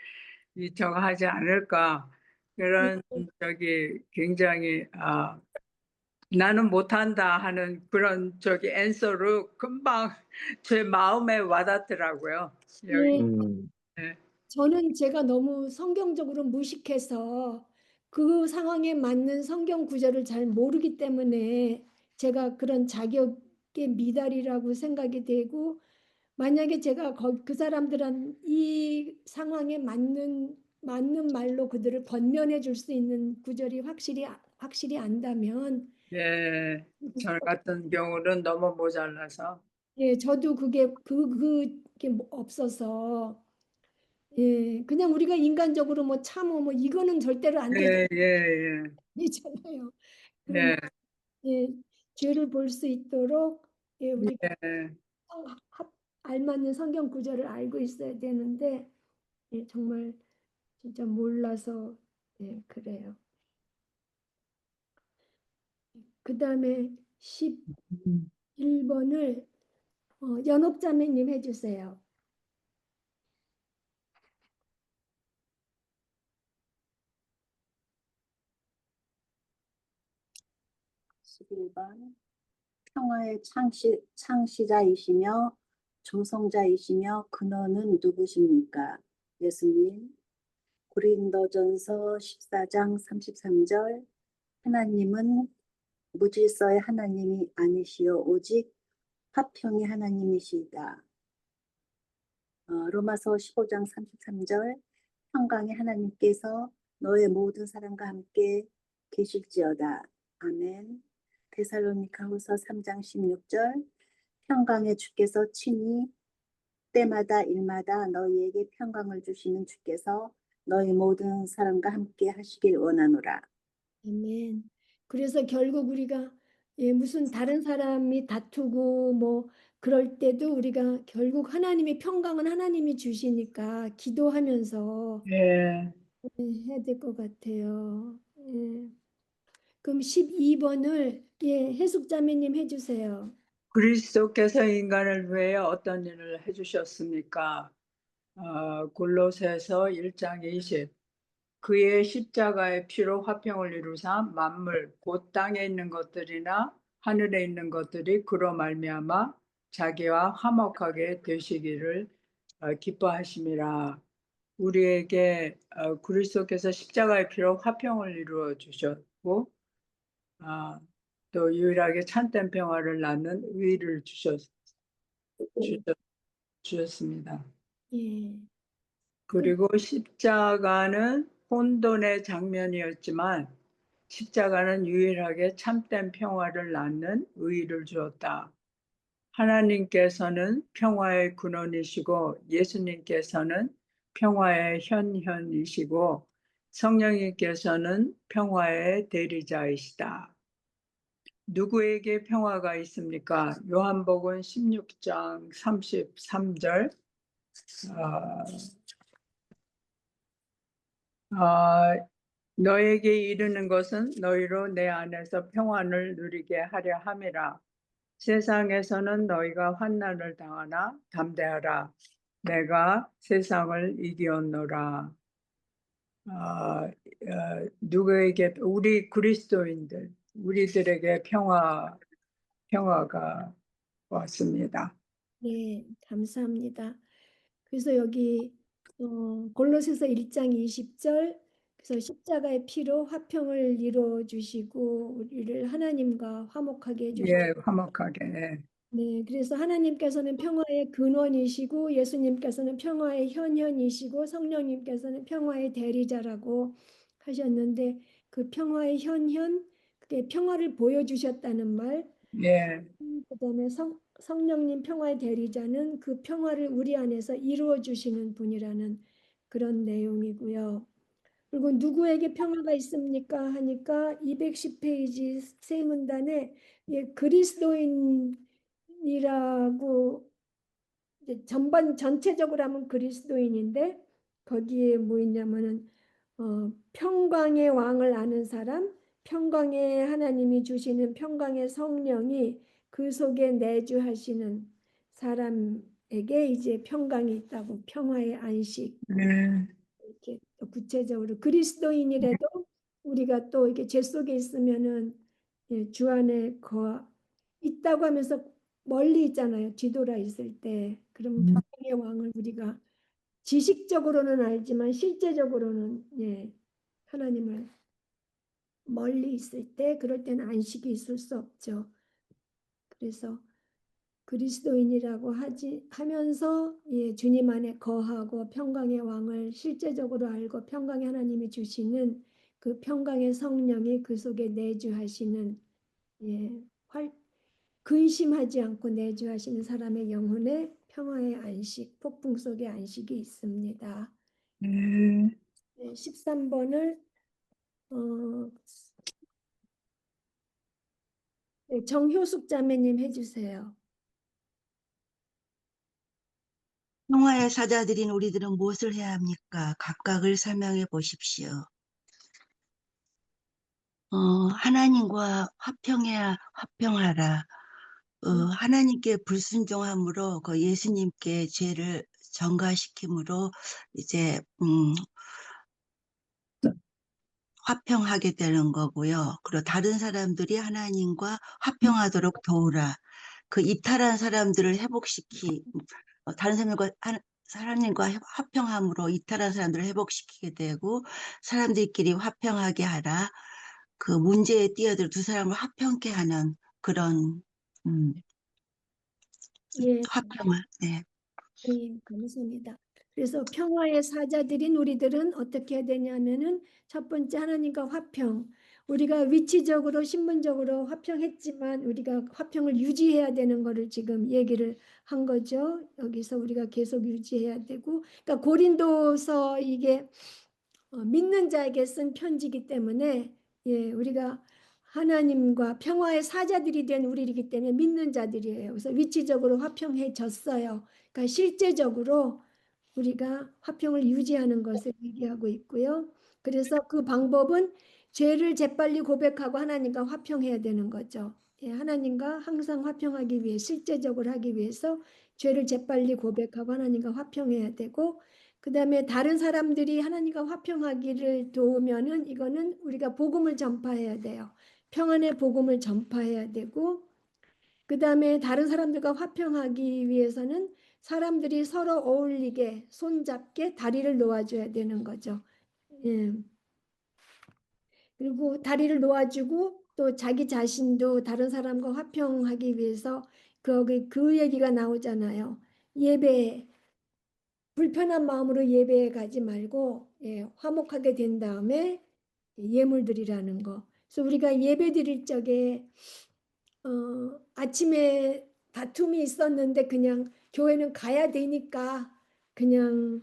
저거 하지 않을까 그런 저기 굉장히 나는 못한다 하는 그런 저기 앤서로 금방 제 마음에 와닿더라고요. 여기 예, 네. 저는 제가 너무 성경적으로 무식해서 그 상황에 맞는 성경 구절을 잘 모르기 때문에 제가 그런 자격의 미달이라고 생각이 되고 만약에 제가 그 사람들은 이 상황에 맞는 말로 그들을 권면해 줄 수 있는 구절이 확실히 안다면 예, 저 같은 경우는 너무 모자라서 예, 저도 그게 없어서 예, 그냥 우리가 인간적으로 뭐 참어 뭐 이거는 절대로 안 예, 예, 되잖아요. 그러니 예, 예, 죄를 볼 수 있도록 예, 예, 우리 예. 알맞는 성경 구절을 알고 있어야 되는데 예, 정말 진짜 몰라서 예, 그래요. 그 다음에 11번을 연옥자매님 해주세요. 11번 평화의 창시자이시며 조성자이시며 근원은 누구십니까? 예수님. 고린도전서 14장 33절 하나님은 무질서의 하나님이 아니시요 오직 화평의 하나님이시다. 로마서 15장 33절 평강의 하나님께서 너의 모든 사람과 함께 계실지어다. 아멘. 데살로니가후서 3장 16절 평강의 주께서 친히 때마다 일마다 너희에게 평강을 주시는 주께서 너희 모든 사람과 함께 하시길 원하노라. 아멘. 그래서 결국 우리가 예, 무슨 다른 사람이 다투고 뭐 그럴 때도 우리가 결국 하나님의 평강은 하나님이 주시니까 기도하면서 예. 해야 될 것 같아요. 예. 그럼 12번을 예, 해숙자매님 해주세요. 그리스도께서 인간을 위해 어떤 일을 해주셨습니까? 골로새서 1장 20 그의 십자가의 피로 화평을 이루사 만물 곧 땅에 있는 것들이나 하늘에 있는 것들이 그로 말미암아 자기와 화목하게 되시기를 기뻐하심이라. 우리에게 그리스도께서 십자가의 피로 화평을 이루어 주셨고 또 유일하게 참된 평화를 낳는 의를 주셨습니다. 예. 그리고 십자가는 혼돈의 장면이었지만 십자가는 유일하게 참된 평화를 낳는 의를 주었다. 하나님께서는 평화의 근원이시고 예수님께서는 평화의 현현이시고 성령님께서는 평화의 대리자이시다. 누구에게 평화가 있습니까? 요한복음 16장 33절. 너에게 이르는 것은 너희로 내 안에서 평안을 누리게 하려 함이라. 세상에서는 너희가 환난을 당하나 담대하라. 내가 세상을 이기었노라. 누구에게 우리 그리스도인들 우리들에게 평화가 왔습니다. 네, 감사합니다. 그래서 여기 골로새서 1장 20절 그래서 십자가의 피로 화평을 이루어 주시고 우리를 하나님과 화목하게 해주셨. 예, 화목하게. 네, 그래서 하나님께서는 평화의 근원이시고 예수님께서는 평화의 현현이시고 성령님께서는 평화의 대리자라고 하셨는데 그 평화의 현현, 그게 평화를 보여주셨다는 말, 예, 그다음에 성령님 평화의 대리자는 그 평화를 우리 안에서 이루어 주시는 분이라는 그런 내용이고요. 그리고 누구에게 평화가 있습니까? 하니까 210페이지 세 문단에 그리스도인이라고 이제 전체적으로 하면 그리스도인인데 거기에 뭐 있냐면은 평강의 왕을 아는 사람, 평강의 하나님이 주시는 평강의 성령이 그 속에 내주하시는 사람에게 이제 평강이 있다고 평화의 안식. 네, 이렇게 또 구체적으로 그리스도인이라도 우리가 또 이렇게 죄 속에 있으면은 주 안에 있다고 하면서 멀리 있잖아요. 뒤돌아 있을 때. 그러면 평강의 왕을 우리가 지식적으로는 알지만 실제적으로는 하나님을 멀리 있을 때 그럴 때는 안식이 있을 수 없죠. 그래서 그리스도인이라고 하면서 주님 안에 거하고 평강의 왕을 실제적으로 알고 평강의 하나님이 주시는 그 평강의 성령이 그 속에 내주하시는 근심하지 않고 내주하시는 사람의 영혼의 평화의 안식, 폭풍 속의 안식이 있습니다. 네. 13번을 정효숙 자매님 해주세요. 평화의 사자들인 우리들은 무엇을 해야 합니까? 각각을 설명해 보십시오. 하나님과 화평하라. 하나님께 불순종함으로 그 예수님께 죄를 전가시킴으로 이제 화평하게 되는 거고요. 그리고 다른 사람들이 하나님과 화평하도록 도우라. 그 이탈한 사람들을 다른 사람님과 화평함으로 이탈한 사람들을 회복시키게 되고 사람들끼리 화평하게 하라. 그 문제에 뛰어들 두 사람을 화평케 하는 그런 화평을. 네. 네, 감사합니다. 그래서 평화의 사자들인 우리들은 어떻게 해야 되냐면은 첫 번째 하나님과 화평. 우리가 위치적으로 신분적으로 화평했지만 우리가 화평을 유지해야 되는 거를 지금 얘기를 한 거죠. 여기서 우리가 계속 유지해야 되고, 그러니까 고린도서 이게 믿는 자에게 쓴 편지이기 때문에 우리가 하나님과 평화의 사자들이 된 우리이기 때문에 믿는 자들이에요. 그래서 위치적으로 화평해졌어요. 그러니까 실제적으로 우리가 화평을 유지하는 것을 얘기하고 있고요. 그래서 그 방법은 죄를 재빨리 고백하고 하나님과 화평해야 되는 거죠. 하나님과 항상 화평하기 위해 실제적으로 하기 위해서 죄를 재빨리 고백하고 하나님과 화평해야 되고 그다음에 다른 사람들이 하나님과 화평하기를 도우면은 이거는 우리가 복음을 전파해야 돼요. 평안의 복음을 전파해야 되고 그다음에 다른 사람들과 화평하기 위해서는 사람들이 서로 어울리게 손잡게 다리를 놓아줘야 되는 거죠. 예. 그리고 다리를 놓아주고 또 자기 자신도 다른 사람과 화평하기 위해서 그 얘기가 나오잖아요. 예배 불편한 마음으로 예배에 가지 말고 화목하게 된 다음에 예물 드리라는 거. 그래서 우리가 예배 드릴 적에 아침에 다툼이 있었는데 그냥 교회는 가야 되니까 그냥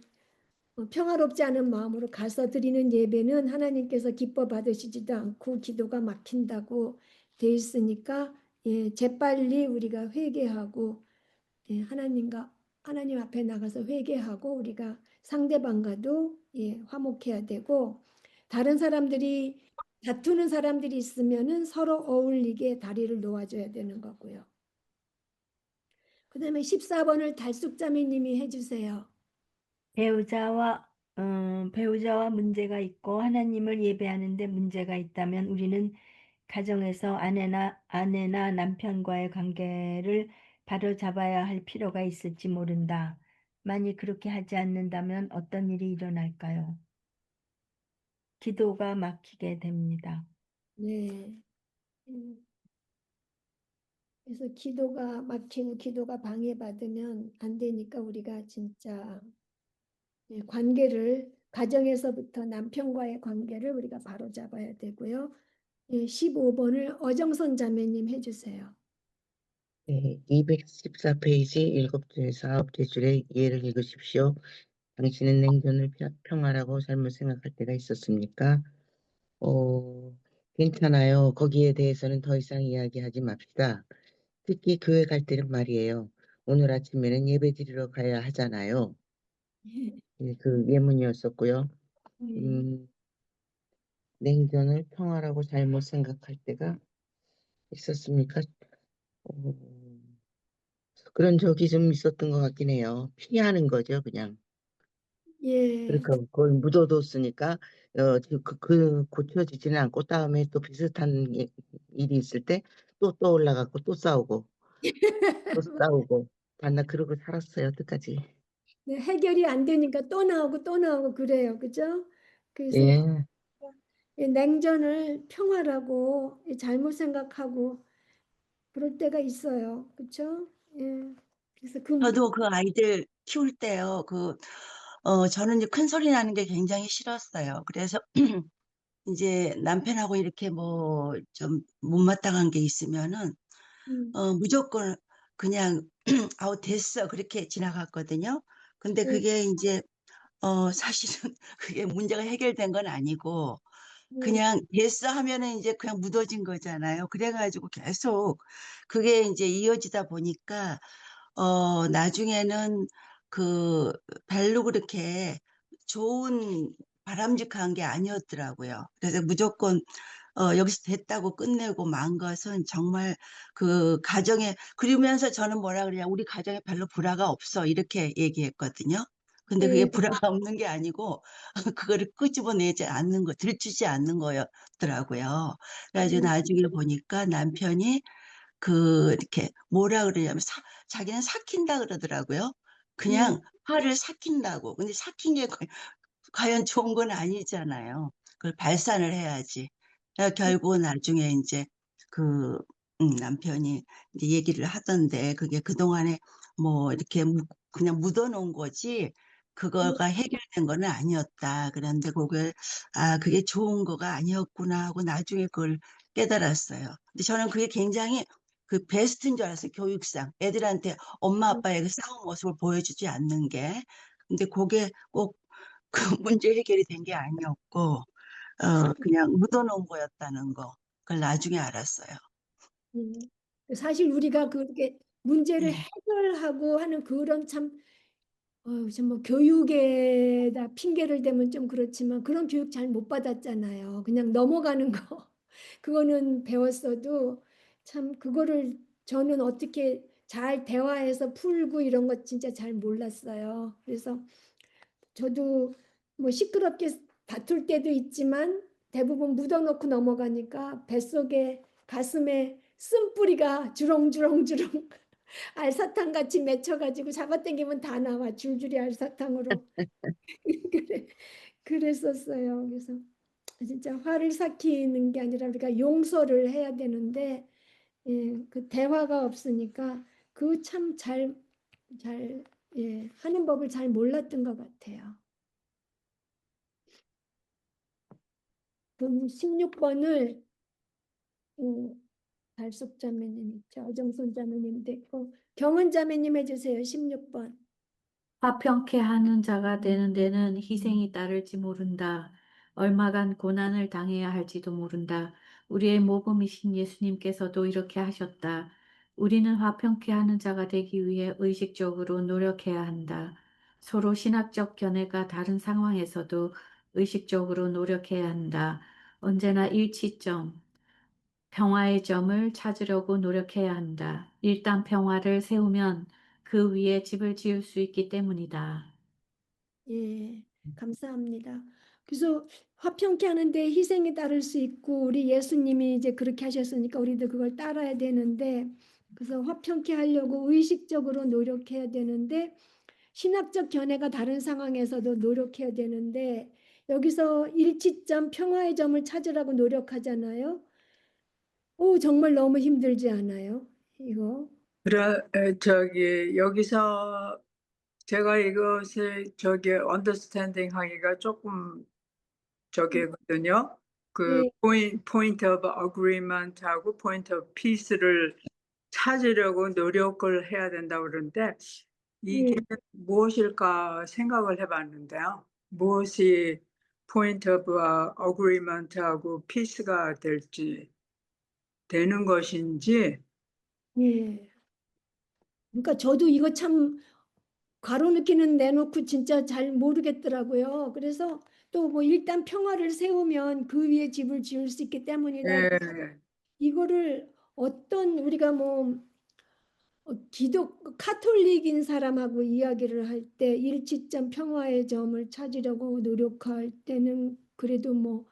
평화롭지 않은 마음으로 가서 드리는 예배는 하나님께서 기뻐 받으시지도 않고 기도가 막힌다고 돼 있으니까 재빨리 우리가 회개하고 하나님 앞에 나가서 회개하고 우리가 상대방과도 화목해야 되고 다른 사람들이 다투는 사람들이 있으면은 서로 어울리게 다리를 놓아줘야 되는 거고요. 그다음에 14번을 달숙자매님이 해주세요. 배우자와 문제가 있고 하나님을 예배하는데 문제가 있다면 우리는 가정에서 아내나 남편과의 관계를 바로잡아야 할 필요가 있을지 모른다. 만일 그렇게 하지 않는다면 어떤 일이 일어날까요? 기도가 막히게 됩니다. 네. 그래서 기도가 막히고 기도가 방해받으면 안 되니까 우리가 진짜 가정에서부터 남편과의 관계를 우리가 바로잡아야 되고요. 15번을 어정선 자매님 해주세요. 네, 214페이지 7줄에서 9줄의 예를 읽으십시오. 당신은 냉전을 평화라고 잘못 생각할 때가 있었습니까? 괜찮아요. 거기에 대해서는 더 이상 이야기하지 맙시다. 특히 교회 갈 때는 말이에요. 오늘 아침에는 예배 드리러 가야 하잖아요. 그 예문이었었고요. 냉전을 평화라고 잘못 생각할 때가 있었습니까? 그런 적이 좀 있었던 것 같긴 해요. 피하는 거죠, 그냥. 예. 그러니까 그걸 묻어뒀으니까 고쳐지지는 않고 다음에 또 비슷한 일이 있을 때 또 떠올라갖고 또 싸우고 또 싸우고 나 그러고 살았어요, 끝까지. 네, 해결이 안 되니까 또 나오고 또 나오고 그래요. 그죠? 그래서 예. 냉전을 평화라고 잘못 생각하고 그럴 때가 있어요. 그렇죠? 예. 그래서 저도 그 아이들 키울 때요, 저는 이제 큰 소리 나는 게 굉장히 싫었어요. 그래서 이제 남편하고 이렇게 뭐 좀 못마땅한 게 있으면은, 무조건 그냥, 아우, 됐어. 그렇게 지나갔거든요. 근데 예, 그게 이제, 사실은 그게 문제가 해결된 건 아니고, 예, 그냥 됐어 하면은 이제 그냥 묻어진 거잖아요. 그래가지고 계속 그게 이제 이어지다 보니까, 나중에는 그 별로 그렇게 좋은 바람직한 게 아니었더라고요. 그래서 무조건 여기서 됐다고 끝내고 만 것은 정말 그 가정에, 그러면서 저는 뭐라 그래요? 우리 가정에 별로 불화가 없어. 이렇게 얘기했거든요. 근데 그게 예, 불화가 없는 게 아니고 그거를 끄집어내지 않는 거, 들추지 않는 거였더라고요. 그래가지고 나중에 보니까 남편이 이렇게 뭐라 그러냐면 자기는 삭힌다 그러더라고요. 그냥 화를 삭힌다고. 근데 삭힌 게 과연 좋은 건 아니잖아요. 그걸 발산을 해야지. 결국은 나중에 이제 그 남편이 이제 얘기를 하던데 그게 그동안에 뭐 이렇게 그냥 묻어놓은 거지 그거가 해결된 거는 아니었다. 그런데 그게 좋은 거가 아니었구나 하고 나중에 그걸 깨달았어요. 근데 저는 그게 굉장히 그 베스트인 줄 알았어요. 교육상. 애들한테 엄마 아빠의 그 싸운 모습을 보여주지 않는 게. 근데 그게 꼭 그 문제 해결이 된 게 아니었고, 그냥 묻어놓은 거였다는 거. 그걸 나중에 알았어요. 사실 우리가 그렇게 문제를 네. 해결하고 하는 그런 뭐 교육에다 핑계를 대면 좀 그렇지만 그런 교육 잘 못 받았잖아요. 그냥 넘어가는 거. 그거는 배웠어도 참 그거를 저는 어떻게 잘 대화해서 풀고 이런 거 진짜 잘 몰랐어요. 그래서 저도 뭐 시끄럽게 다툴 때도 있지만 대부분 묻어놓고 넘어가니까 뱃속에 가슴에 쓴뿌리가 주렁주렁주렁 알사탕 같이 맺혀가지고 잡아당기면 다 나와 줄줄이 알사탕으로. 그래, 그랬었어요. 그래서 진짜 화를 삭히는 게 아니라 우리가 용서를 해야 되는데 그 대화가 없으니까 그 참 잘 하는 법을 잘 몰랐던 것 같아요. 그럼 16번을 달숙 자매님 있죠. 어정순 자매님 됐고 경은 자매님 해주세요. 16번. 화평케 하는 자가 되는 데는 희생이 따를지 모른다. 얼마간 고난을 당해야 할지도 모른다. 우리의 모범이신 예수님께서도 이렇게 하셨다. 우리는 화평케 하는 자가 되기 위해 의식적으로 노력해야 한다. 서로 신학적 견해가 다른 상황에서도 의식적으로 노력해야 한다. 언제나 일치점, 평화의 점을 찾으려고 노력해야 한다. 일단 평화를 세우면 그 위에 집을 지을 수 있기 때문이다. 예, 감사합니다. 그래서 화평케 하는데 희생이 따를 수 있고 우리 예수님이 이제 그렇게 하셨으니까 우리도 그걸 따라야 되는데 그래서 화평케 하려고 의식적으로 노력해야 되는데 신학적 견해가 다른 상황에서도 노력해야 되는데 여기서 일치점 평화의 점을 찾으라고 노력하잖아요. 오, 정말 너무 힘들지 않아요? 이거. 저기 여기서 제가 이것을 저기 언더스탠딩 하기가 조금 저기거든요. 그 예, 포인트 오브 어그리먼트하고 포인트 오브 피스를 찾으려고 노력을 해야 된다고 그러는데 이게 예. 무엇일까 생각을 해봤는데요. 무엇이 포인트 오브 어그리먼트하고 피스가 되는 것인지. 예. 그러니까 저도 이거 참 가로놓기는 내놓고 진짜 잘 모르겠더라고요. 그래서 또 뭐 일단 평화를 세우면 그 위에 집을 지을 수 있기 때문이다. 예, 이거를 어떤 우리가 뭐 카톨릭인 사람하고 이야기를 할 때 일치점 평화의 점을 찾으려고 노력할 때는 그래도 뭐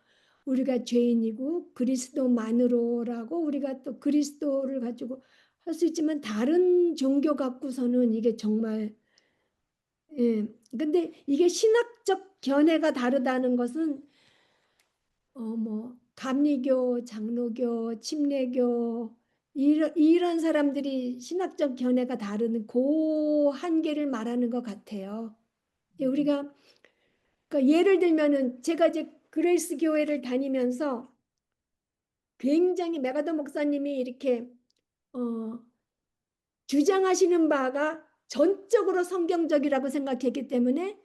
우리가 죄인이고 그리스도만으로라고 우리가 또 그리스도를 가지고 할 수 있지만 다른 종교 갖고서는 이게 정말 근데 이게 신학적 견해가 다르다는 것은 뭐 감리교, 장로교, 침례교 이런 사람들이 신학적 견해가 다른 그 한계를 말하는 것 같아요. 우리가 그러니까 예를 들면은 제가 이제 그레이스 교회를 다니면서 굉장히 메가더 목사님이 이렇게 주장하시는 바가 전적으로 성경적이라고 생각했기 때문에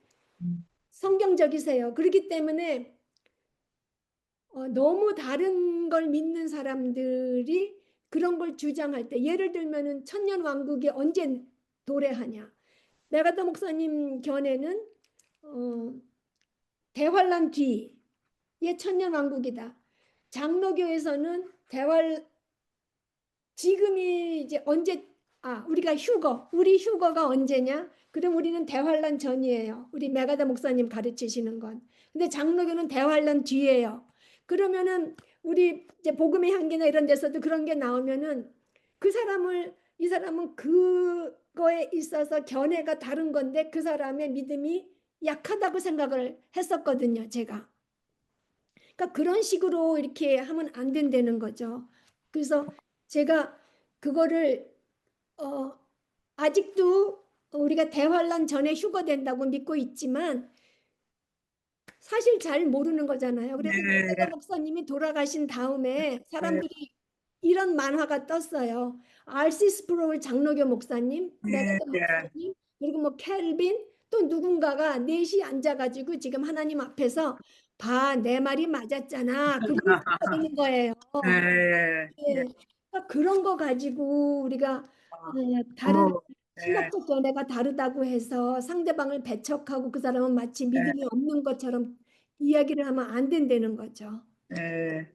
성경적이세요. 그렇기 때문에 너무 다른 걸 믿는 사람들이 그런 걸 주장할 때 예를 들면은 천년 왕국이 언제 도래하냐. 메가더 목사님 견해는 대환란 뒤에 천년 왕국이다. 장로교에서는 지금이 이제 우리 휴거가 언제냐? 그럼 우리는 대환란 전이에요. 우리 메가더 목사님 가르치시는 건. 근데 장로교는 대환란 뒤에요. 그러면은 우리 이제 복음의 향기나 이런 데서도 그런 게 나오면은 이 사람은 그거에 있어서 견해가 다른 건데 그 사람의 믿음이 약하다고 생각을 했었거든요, 제가. 그러니까 그런 식으로 이렇게 하면 안 된다는 거죠. 그래서 제가 그거를 아직도 우리가 대환란 전에 휴거된다고 믿고 있지만 사실 잘 모르는 거잖아요. 그래서 네, 메가더 목사님이 돌아가신 다음에 네, 사람들이 이런 만화가 떴어요. 알시 스프로울 장로교 목사님, 예, 메가더 예. 목사님, 그리고 뭐 켈빈 또 누군가가 넷이 앉아가지고 지금 하나님 앞에서 봐, 내 말이 맞았잖아. 그걸 되는 거예요. 예, 예, 예. 예. 그러니까 그런 거 가지고 우리가 다른 어, 예, 신학적 견해가 다르다고 해서 상대방을 배척하고 그 사람은 마치 예, 믿음이 없는 것처럼 이야기를 하면 안 된다는 거죠. 예.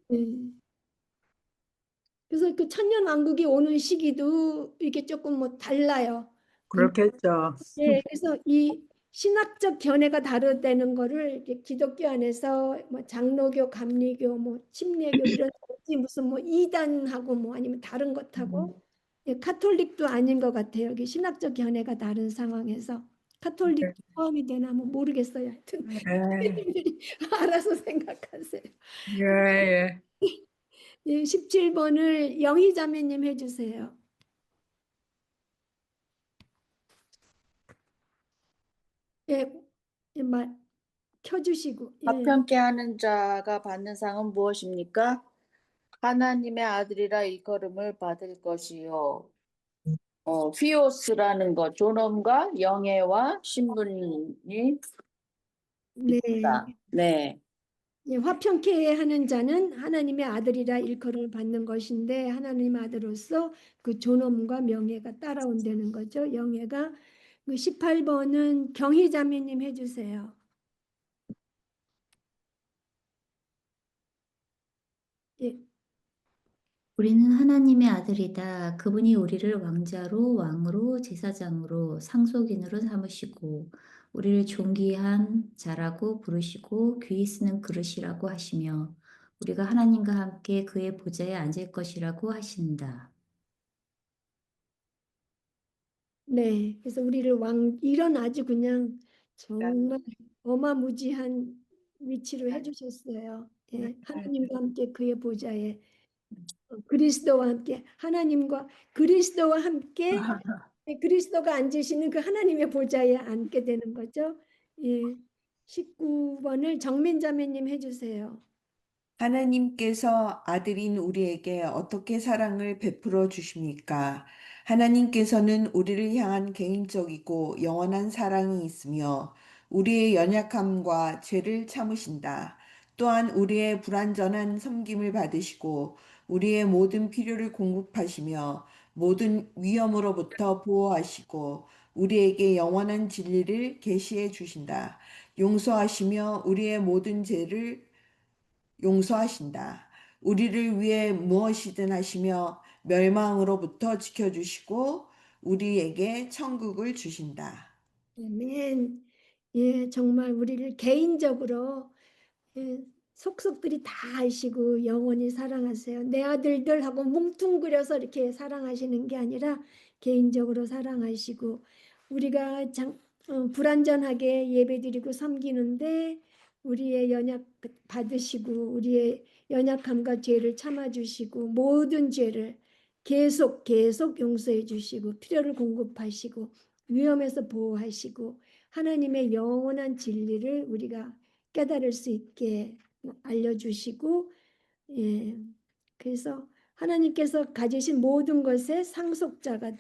그래서 그 천년 왕국이 오는 시기도 이게 조금 뭐 달라요. 그렇겠죠. 그래서 이 신학적 견해가 다르다는 거를 이렇게 기독교 안에서 뭐 장로교, 감리교, 뭐 침례교 이런 무슨 뭐 이단하고 뭐 아니면 다른 것하고 예, 카톨릭도 아닌 것 같아요. 여기 신학적 견해가 다른 상황에서 카톨릭 포함이 되나 뭐 모르겠어요. 하여튼 예, 선생님들이 알아서 생각하세요. 예, 예. 예, 17번을 영희 자매님 해주세요. 예, 예, 켜주시고. 예. 화평케 하는 자가 받는 상은 무엇입니까? 하나님의 아들이라 일컬음을 받을 것이요. 피오스라는 것, 존엄과 영예와 신분이 네. 있다. 네. 예, 화평케 하는 자는 하나님의 아들이라 일컬음을 받는 것인데 하나님의 아들로서 그 존엄과 명예가 따라온다는 거죠. 영예가. 그 18번은 경희 자매님 해주세요. 예, 우리는 하나님의 아들이다. 그분이 우리를 왕자로, 왕으로, 제사장으로, 상속인으로 삼으시고 우리를 존귀한 자라고 부르시고 귀히 쓰는 그릇이라고 하시며 우리가 하나님과 함께 그의 보좌에 앉을 것이라고 하신다. 네. 그래서 우리를 이런 아주 그냥 정말 어마무지한 위치로 해주셨어요. 예, 하나님과 함께 그의 보좌에 그리스도와 함께 하나님과 그리스도와 함께 그리스도가 앉으시는 그 하나님의 보좌에 앉게 되는 거죠. 예. 19번을 정민자매님 해주세요. 하나님께서 아들인 우리에게 어떻게 사랑을 베풀어 주십니까? 하나님께서는 우리를 향한 개인적이고 영원한 사랑이 있으며 우리의 연약함과 죄를 참으신다. 또한 우리의 불완전한 섬김을 받으시고 우리의 모든 필요를 공급하시며 모든 위험으로부터 보호하시고 우리에게 영원한 진리를 계시해 주신다. 용서하시며 우리의 모든 죄를 용서하신다. 우리를 위해 무엇이든 하시며 멸망으로부터 지켜주시고 우리에게 천국을 주신다. 아멘. 예, 정말 우리를 개인적으로 예, 속속들이 다 아시고 영원히 사랑하세요. 내 아들들 하고 뭉뚱그려서 이렇게 사랑하시는 게 아니라 개인적으로 사랑하시고 우리가 불완전하게 예배드리고 섬기는데 우리의 연약 받으시고 우리의 연약함과 죄를 참아주시고 모든 죄를 계속 용서해 주시고 필요를 공급하시고 위험에서 보호하시고 하나님의 영원한 진리를 우리가 깨달을 수 있게 알려주시고 예, 그래서 하나님께서 가지신 모든 것에 상속자가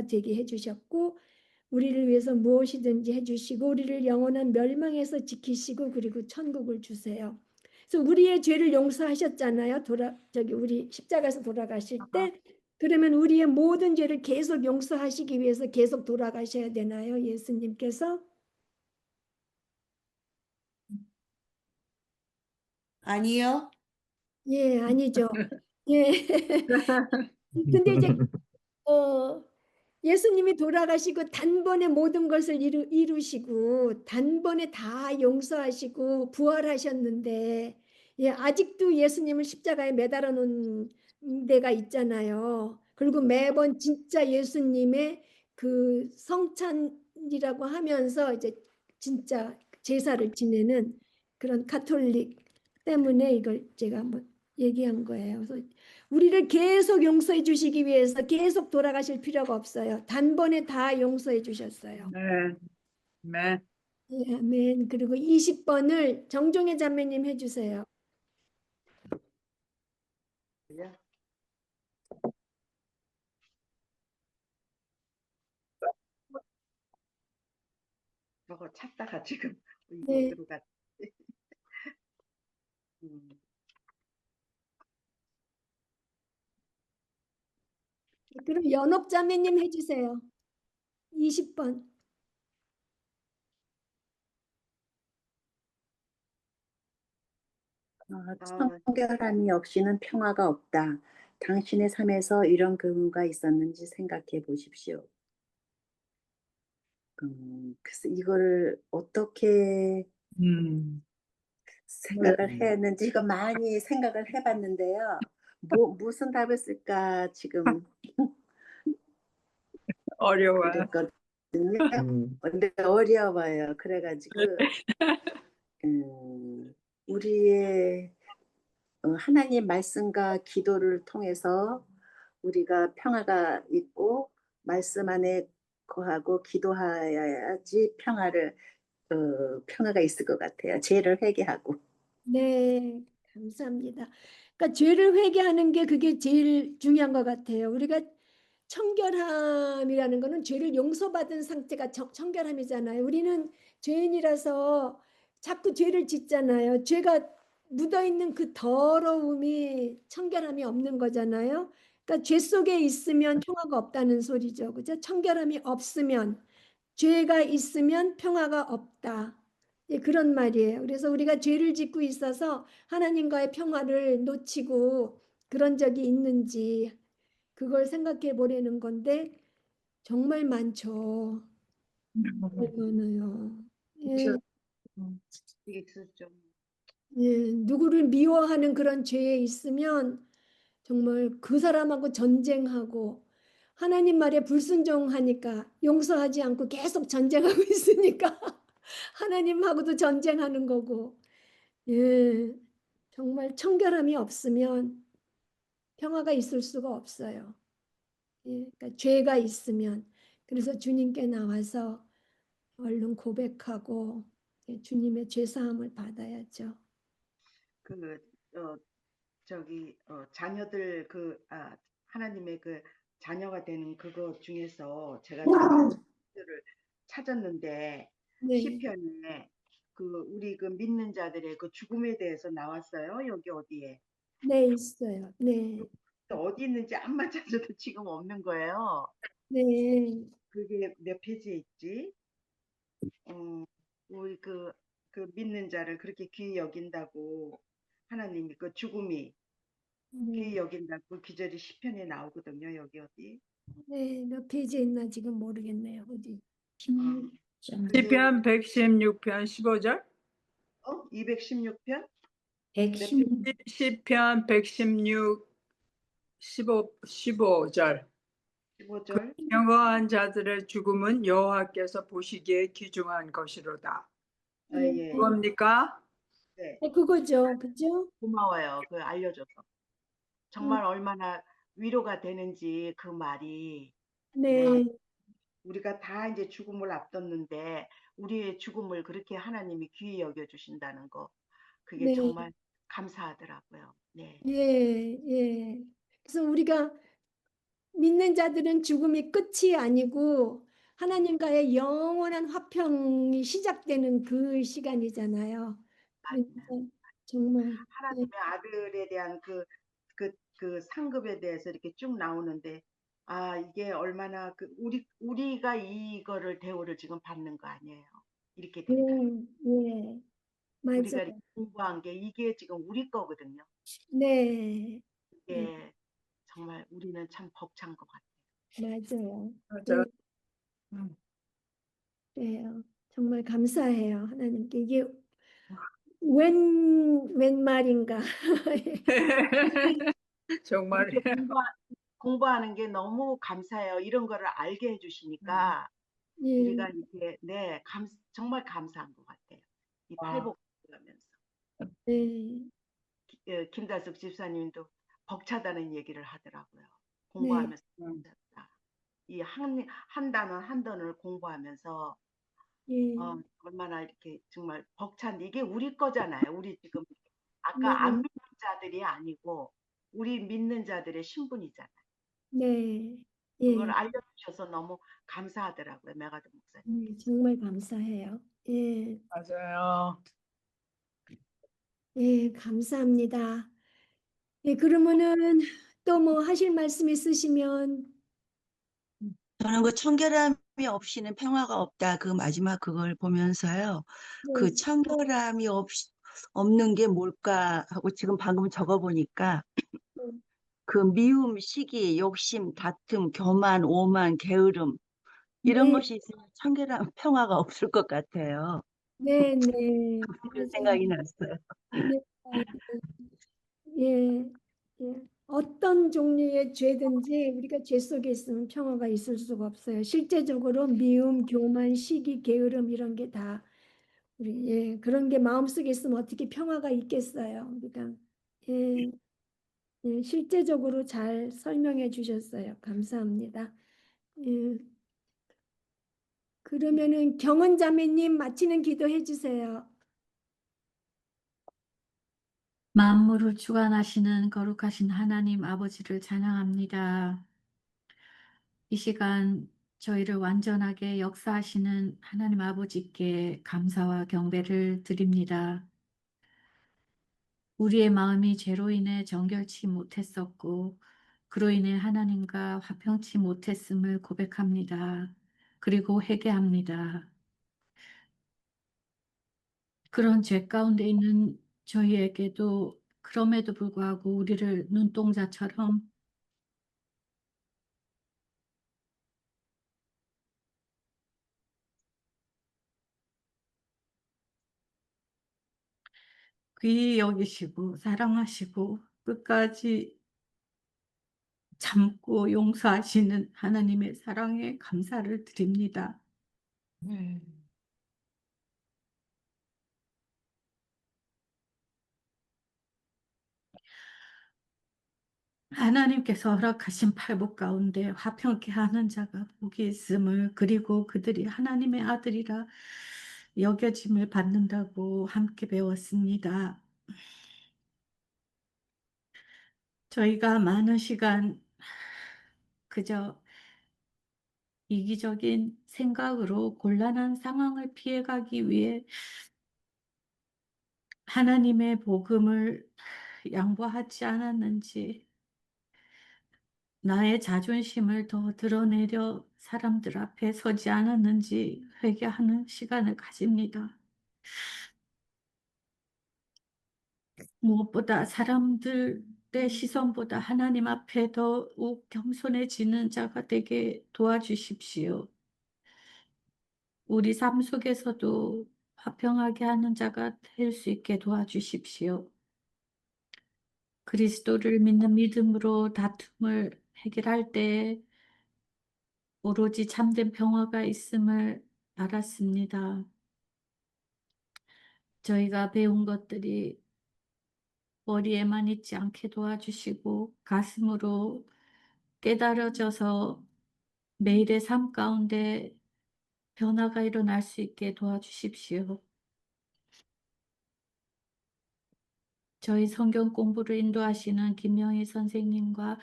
되게 해주셨고 우리를 위해서 무엇이든지 해주시고 우리를 영원한 멸망에서 지키시고 그리고 천국을 주세요. 그래서 우리의 죄를 용서하셨잖아요. 우리 십자가에서 돌아가실 때 그러면 우리의 모든 죄를 계속 용서하시기 위해서 계속 돌아가셔야 되나요? 예수님께서? 아니요. 예, 아니죠. 예. 근데 이제 예수님이 돌아가시고 단번에 모든 것을 이루시고 단번에 다 용서하시고 부활하셨는데 예, 아직도 예수님을 십자가에 매달아 놓은 데가 있잖아요. 그리고 매번 진짜 예수님의 그 성찬이라고 하면서 이제 진짜 제사를 지내는 그런 가톨릭 때문에 이걸 제가 한번 얘기한 거예요. 그래서 우리를 계속 용서해 주시기 위해서 계속 돌아가실 필요가 없어요. 단번에 다 용서해 주셨어요. 네, 네. 예, 아멘. 그리고 20번을 정종의 자매님 해주세요. 저거 찾다가 지금 네. 어디로 갔지? 그럼 연옥 자매님 해주세요. 20번. 청결함이 없이는 평화가 없다. 당신의 삶에서 이런 경우가 있었는지 생각해 보십시오. 글쎄 이거를 어떻게 음, 생각을 했는지 이거 많이 생각을 해봤는데요. 무슨 답을 쓸까 지금 어려워요. 그랬거든요. 음, 근데 어려워요. 그래가지고 우리의 하나님 말씀과 기도를 통해서 우리가 평화가 있고 말씀 안에 거하고 기도해야지 평화가 있을 것 같아요. 죄를 회개하고. 네, 감사합니다. 그러니까 죄를 회개하는 게 그게 제일 중요한 것 같아요. 우리가 청결함이라는 거는 죄를 용서받은 상태가 청결함이잖아요. 우리는 죄인이라서 자꾸 죄를 짓잖아요. 죄가 묻어있는 그 더러움이 청결함이 없는 거잖아요. 그러니까 죄 속에 있으면 평화가 없다는 소리죠. 그죠? 청결함이 없으면, 죄가 있으면 평화가 없다. 예, 그런 말이에요. 그래서 우리가 죄를 짓고 있어서 하나님과의 평화를 놓치고 그런 적이 있는지 그걸 생각해 보려는 건데 정말 많죠. 정말 많아요. 예, 있었죠. 예, 누구를 미워하는 그런 죄에 있으면 정말 그 사람하고 전쟁하고 하나님 말에 불순종하니까 용서하지 않고 계속 전쟁하고 있으니까 하나님하고도 전쟁하는 거고 예, 정말 청결함이 없으면 평화가 있을 수가 없어요. 예, 그러니까 죄가 있으면 그래서 주님께 나와서 얼른 고백하고 예, 주님의 죄 사함을 받아야죠. 그, 자녀들 하나님의 그 자녀가 되는 그거 중에서 제가 를 찾았는데 네, 시편에 우리 그 믿는 자들의 그 죽음에 대해서 나왔어요. 여기 어디에? 네 있어요. 네, 어디 있는지 암만 찾아도 지금 없는 거예요. 네, 그게 몇 페이지에 있지? 우리 그 믿는 자를 그렇게 귀히 여긴다고 하나님이 그 죽음이 귀히 네, 여긴다고 그 기절이 시편에 나오거든요. 여기 어디? 네, 몇 페이지에 있나 지금 모르겠네요. 어디? 16장, 시편 116편 15절. 216편? 116, 시편 116 15절. 15절? 영화한 자들의 죽음은 여호와께서 보시기에 귀중한 것이로다. 아, 네, 예. 그겁니까? 네. 그거죠. 그죠? 고마워요. 그 알려줘서. 음, 정말 얼마나 위로가 되는지 그 말이. 네. 네, 우리가 다 이제 죽음을 앞뒀는데 우리의 죽음을 그렇게 하나님이 귀히 여겨주신다는 거. 그게 네, 정말 감사하더라고요. 네. 예, 예. 그래서 우리가 믿는 자들은 죽음이 끝이 아니고 하나님과의 영원한 화평이 시작되는 그 시간이잖아요. 그러니까 정말 예, 하나님의 아들에 대한 그 상급에 대해서 이렇게 쭉 나오는데, 이게 얼마나 우리가 이거를 대우를 지금 받는 거 아니에요. 이렇게 예, 된다. 예, 우리가 이렇게 맞아요. 공부한 게 이게 지금 우리 거거든요. 네, 예, 이게 정말 우리는 참 벅찬 것 같아요. 맞아요. 맞아요. 예, 그래요. 정말 감사해요. 하나님께 이게 웬 말인가. 정말 이렇게 공부하는 게 너무 감사해요. 이런 거를 알게 해주시니까 예, 우리가 이게 정말 감사한 것 같아요. 이 아, 팔복 하면서 네, 김달숙 집사님도 벅차다는 얘기를 하더라고요. 네, 공부하면서 벅찼다. 이 한 단원 한 단원을 공부하면서 예, 얼마나 이렇게 정말 벅찬데 이게 우리 거잖아요. 우리 지금 네, 아까 안 믿는 자들이 아니고 우리 믿는 자들의 신분이잖아요. 네, 그걸 예. 알려주셔서 너무 감사하더라고요. 메가드 목사님. 정말 감사해요. 예, 맞아요. 예, 감사합니다. 예, 그러면은 또 뭐 하실 말씀 있으시면 저는 그 청결함이 없이는 평화가 없다. 그 마지막 그걸 보면서요. 네, 그 청결함이 없는 게 뭘까 하고 지금 방금 적어보니까 네, 그 미움, 시기, 욕심, 다툼, 교만, 오만, 게으름 이런 네, 것이 있으면 청결함, 평화가 없을 것 같아요. 네, 그런 맞아요. 생각이 났어요. 네, 예, 예. 어떤 종류의 죄든지 우리가 죄 속에 있으면 평화가 있을 수가 없어요. 실제적으로 미움, 교만, 시기, 게으름 이런 게 다 우리 그런 게 마음속에 있으면 어떻게 평화가 있겠어요. 우리가 예, 실제적으로 잘 설명해 주셨어요. 감사합니다. 예, 그러면은 경은 자매님 마치는 기도해 주세요. 만물을 주관하시는 거룩하신 하나님 아버지를 찬양합니다. 이 시간 저희를 완전하게 역사하시는 하나님 아버지께 감사와 경배를 드립니다. 우리의 마음이 죄로 인해 정결치 못했었고 그로 인해 하나님과 화평치 못했음을 고백합니다. 그리고 회개합니다. 그런 죄 가운데 있는 저희에게도 그럼에도 불구하고 우리를 눈동자처럼 귀히 여기시고 사랑하시고 끝까지 참고 용서하시는 하나님의 사랑에 감사를 드립니다. 하나님께서 허락하신 팔복 가운데 화평케 하는 자가 복이 있음을, 그리고 그들이 하나님의 아들이라 여겨짐을 받는다고 함께 배웠습니다. 저희가 많은 시간 그저 이기적인 생각으로 곤란한 상황을 피해가기 위해 하나님의 복음을 양보하지 않았는지, 나의 자존심을 더 드러내려 사람들 앞에 서지 않았는지 회개하는 시간을 가집니다. 무엇보다 사람들의 시선보다 하나님 앞에 더욱 겸손해지는 자가 되게 도와주십시오. 우리 삶 속에서도 화평하게 하는 자가 될 수 있게 도와주십시오. 그리스도를 믿는 믿음으로 다툼을 해결할 때 오로지 참된 평화가 있음을 알았습니다. 저희가 배운 것들이 머리에만 있지 않게 도와주시고 가슴으로 깨달아져서 매일의 삶 가운데 변화가 일어날 수 있게 도와주십시오. 저희 성경 공부를 인도하시는 김명희 선생님과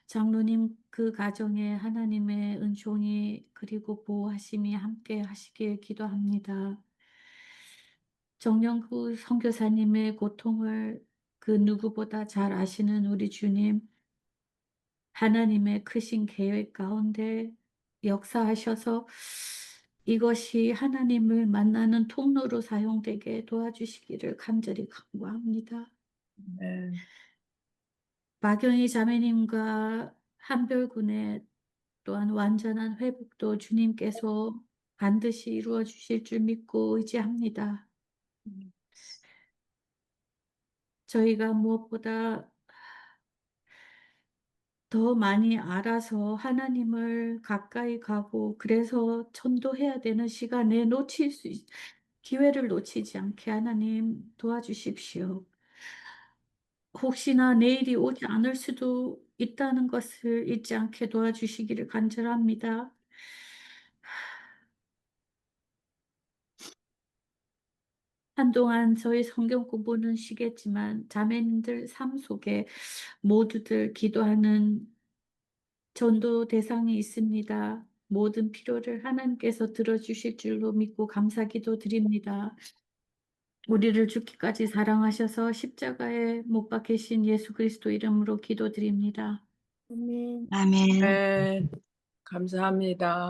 장로님 그 가정에 하나님의 은총이 그리고 보호하심이 함께 하시길 기도합니다. 정영구 선교사님의 고통을 그 누구보다 잘 아시는 우리 주님, 하나님의 크신 계획 가운데 역사하셔서 이것이 하나님을 만나는 통로로 사용되게 도와주시기를 간절히 간구합니다. 네. 박영희 자매님과 한별군의 또한 완전한 회복도 주님께서 반드시 이루어 주실 줄 믿고 의지합니다. 저희가 무엇보다 더 많이 알아서 하나님을 가까이 가고 그래서 전도해야 되는 시간에 기회를 놓치지 않게 하나님 도와주십시오. 혹시나 내일이 오지 않을 수도 있다는 것을 잊지 않게 도와주시기를 간절합니다. 한동안 저희 성경 공부는 쉬겠지만 자매님들 삶 속에 모두들 기도하는 전도 대상이 있습니다. 모든 필요를 하나님께서 들어주실 줄로 믿고 감사기도 드립니다. 우리를 죽기까지 사랑하셔서 십자가에 못 박히신 예수 그리스도 이름으로 기도드립니다. 아멘. 아멘. 네. 감사합니다.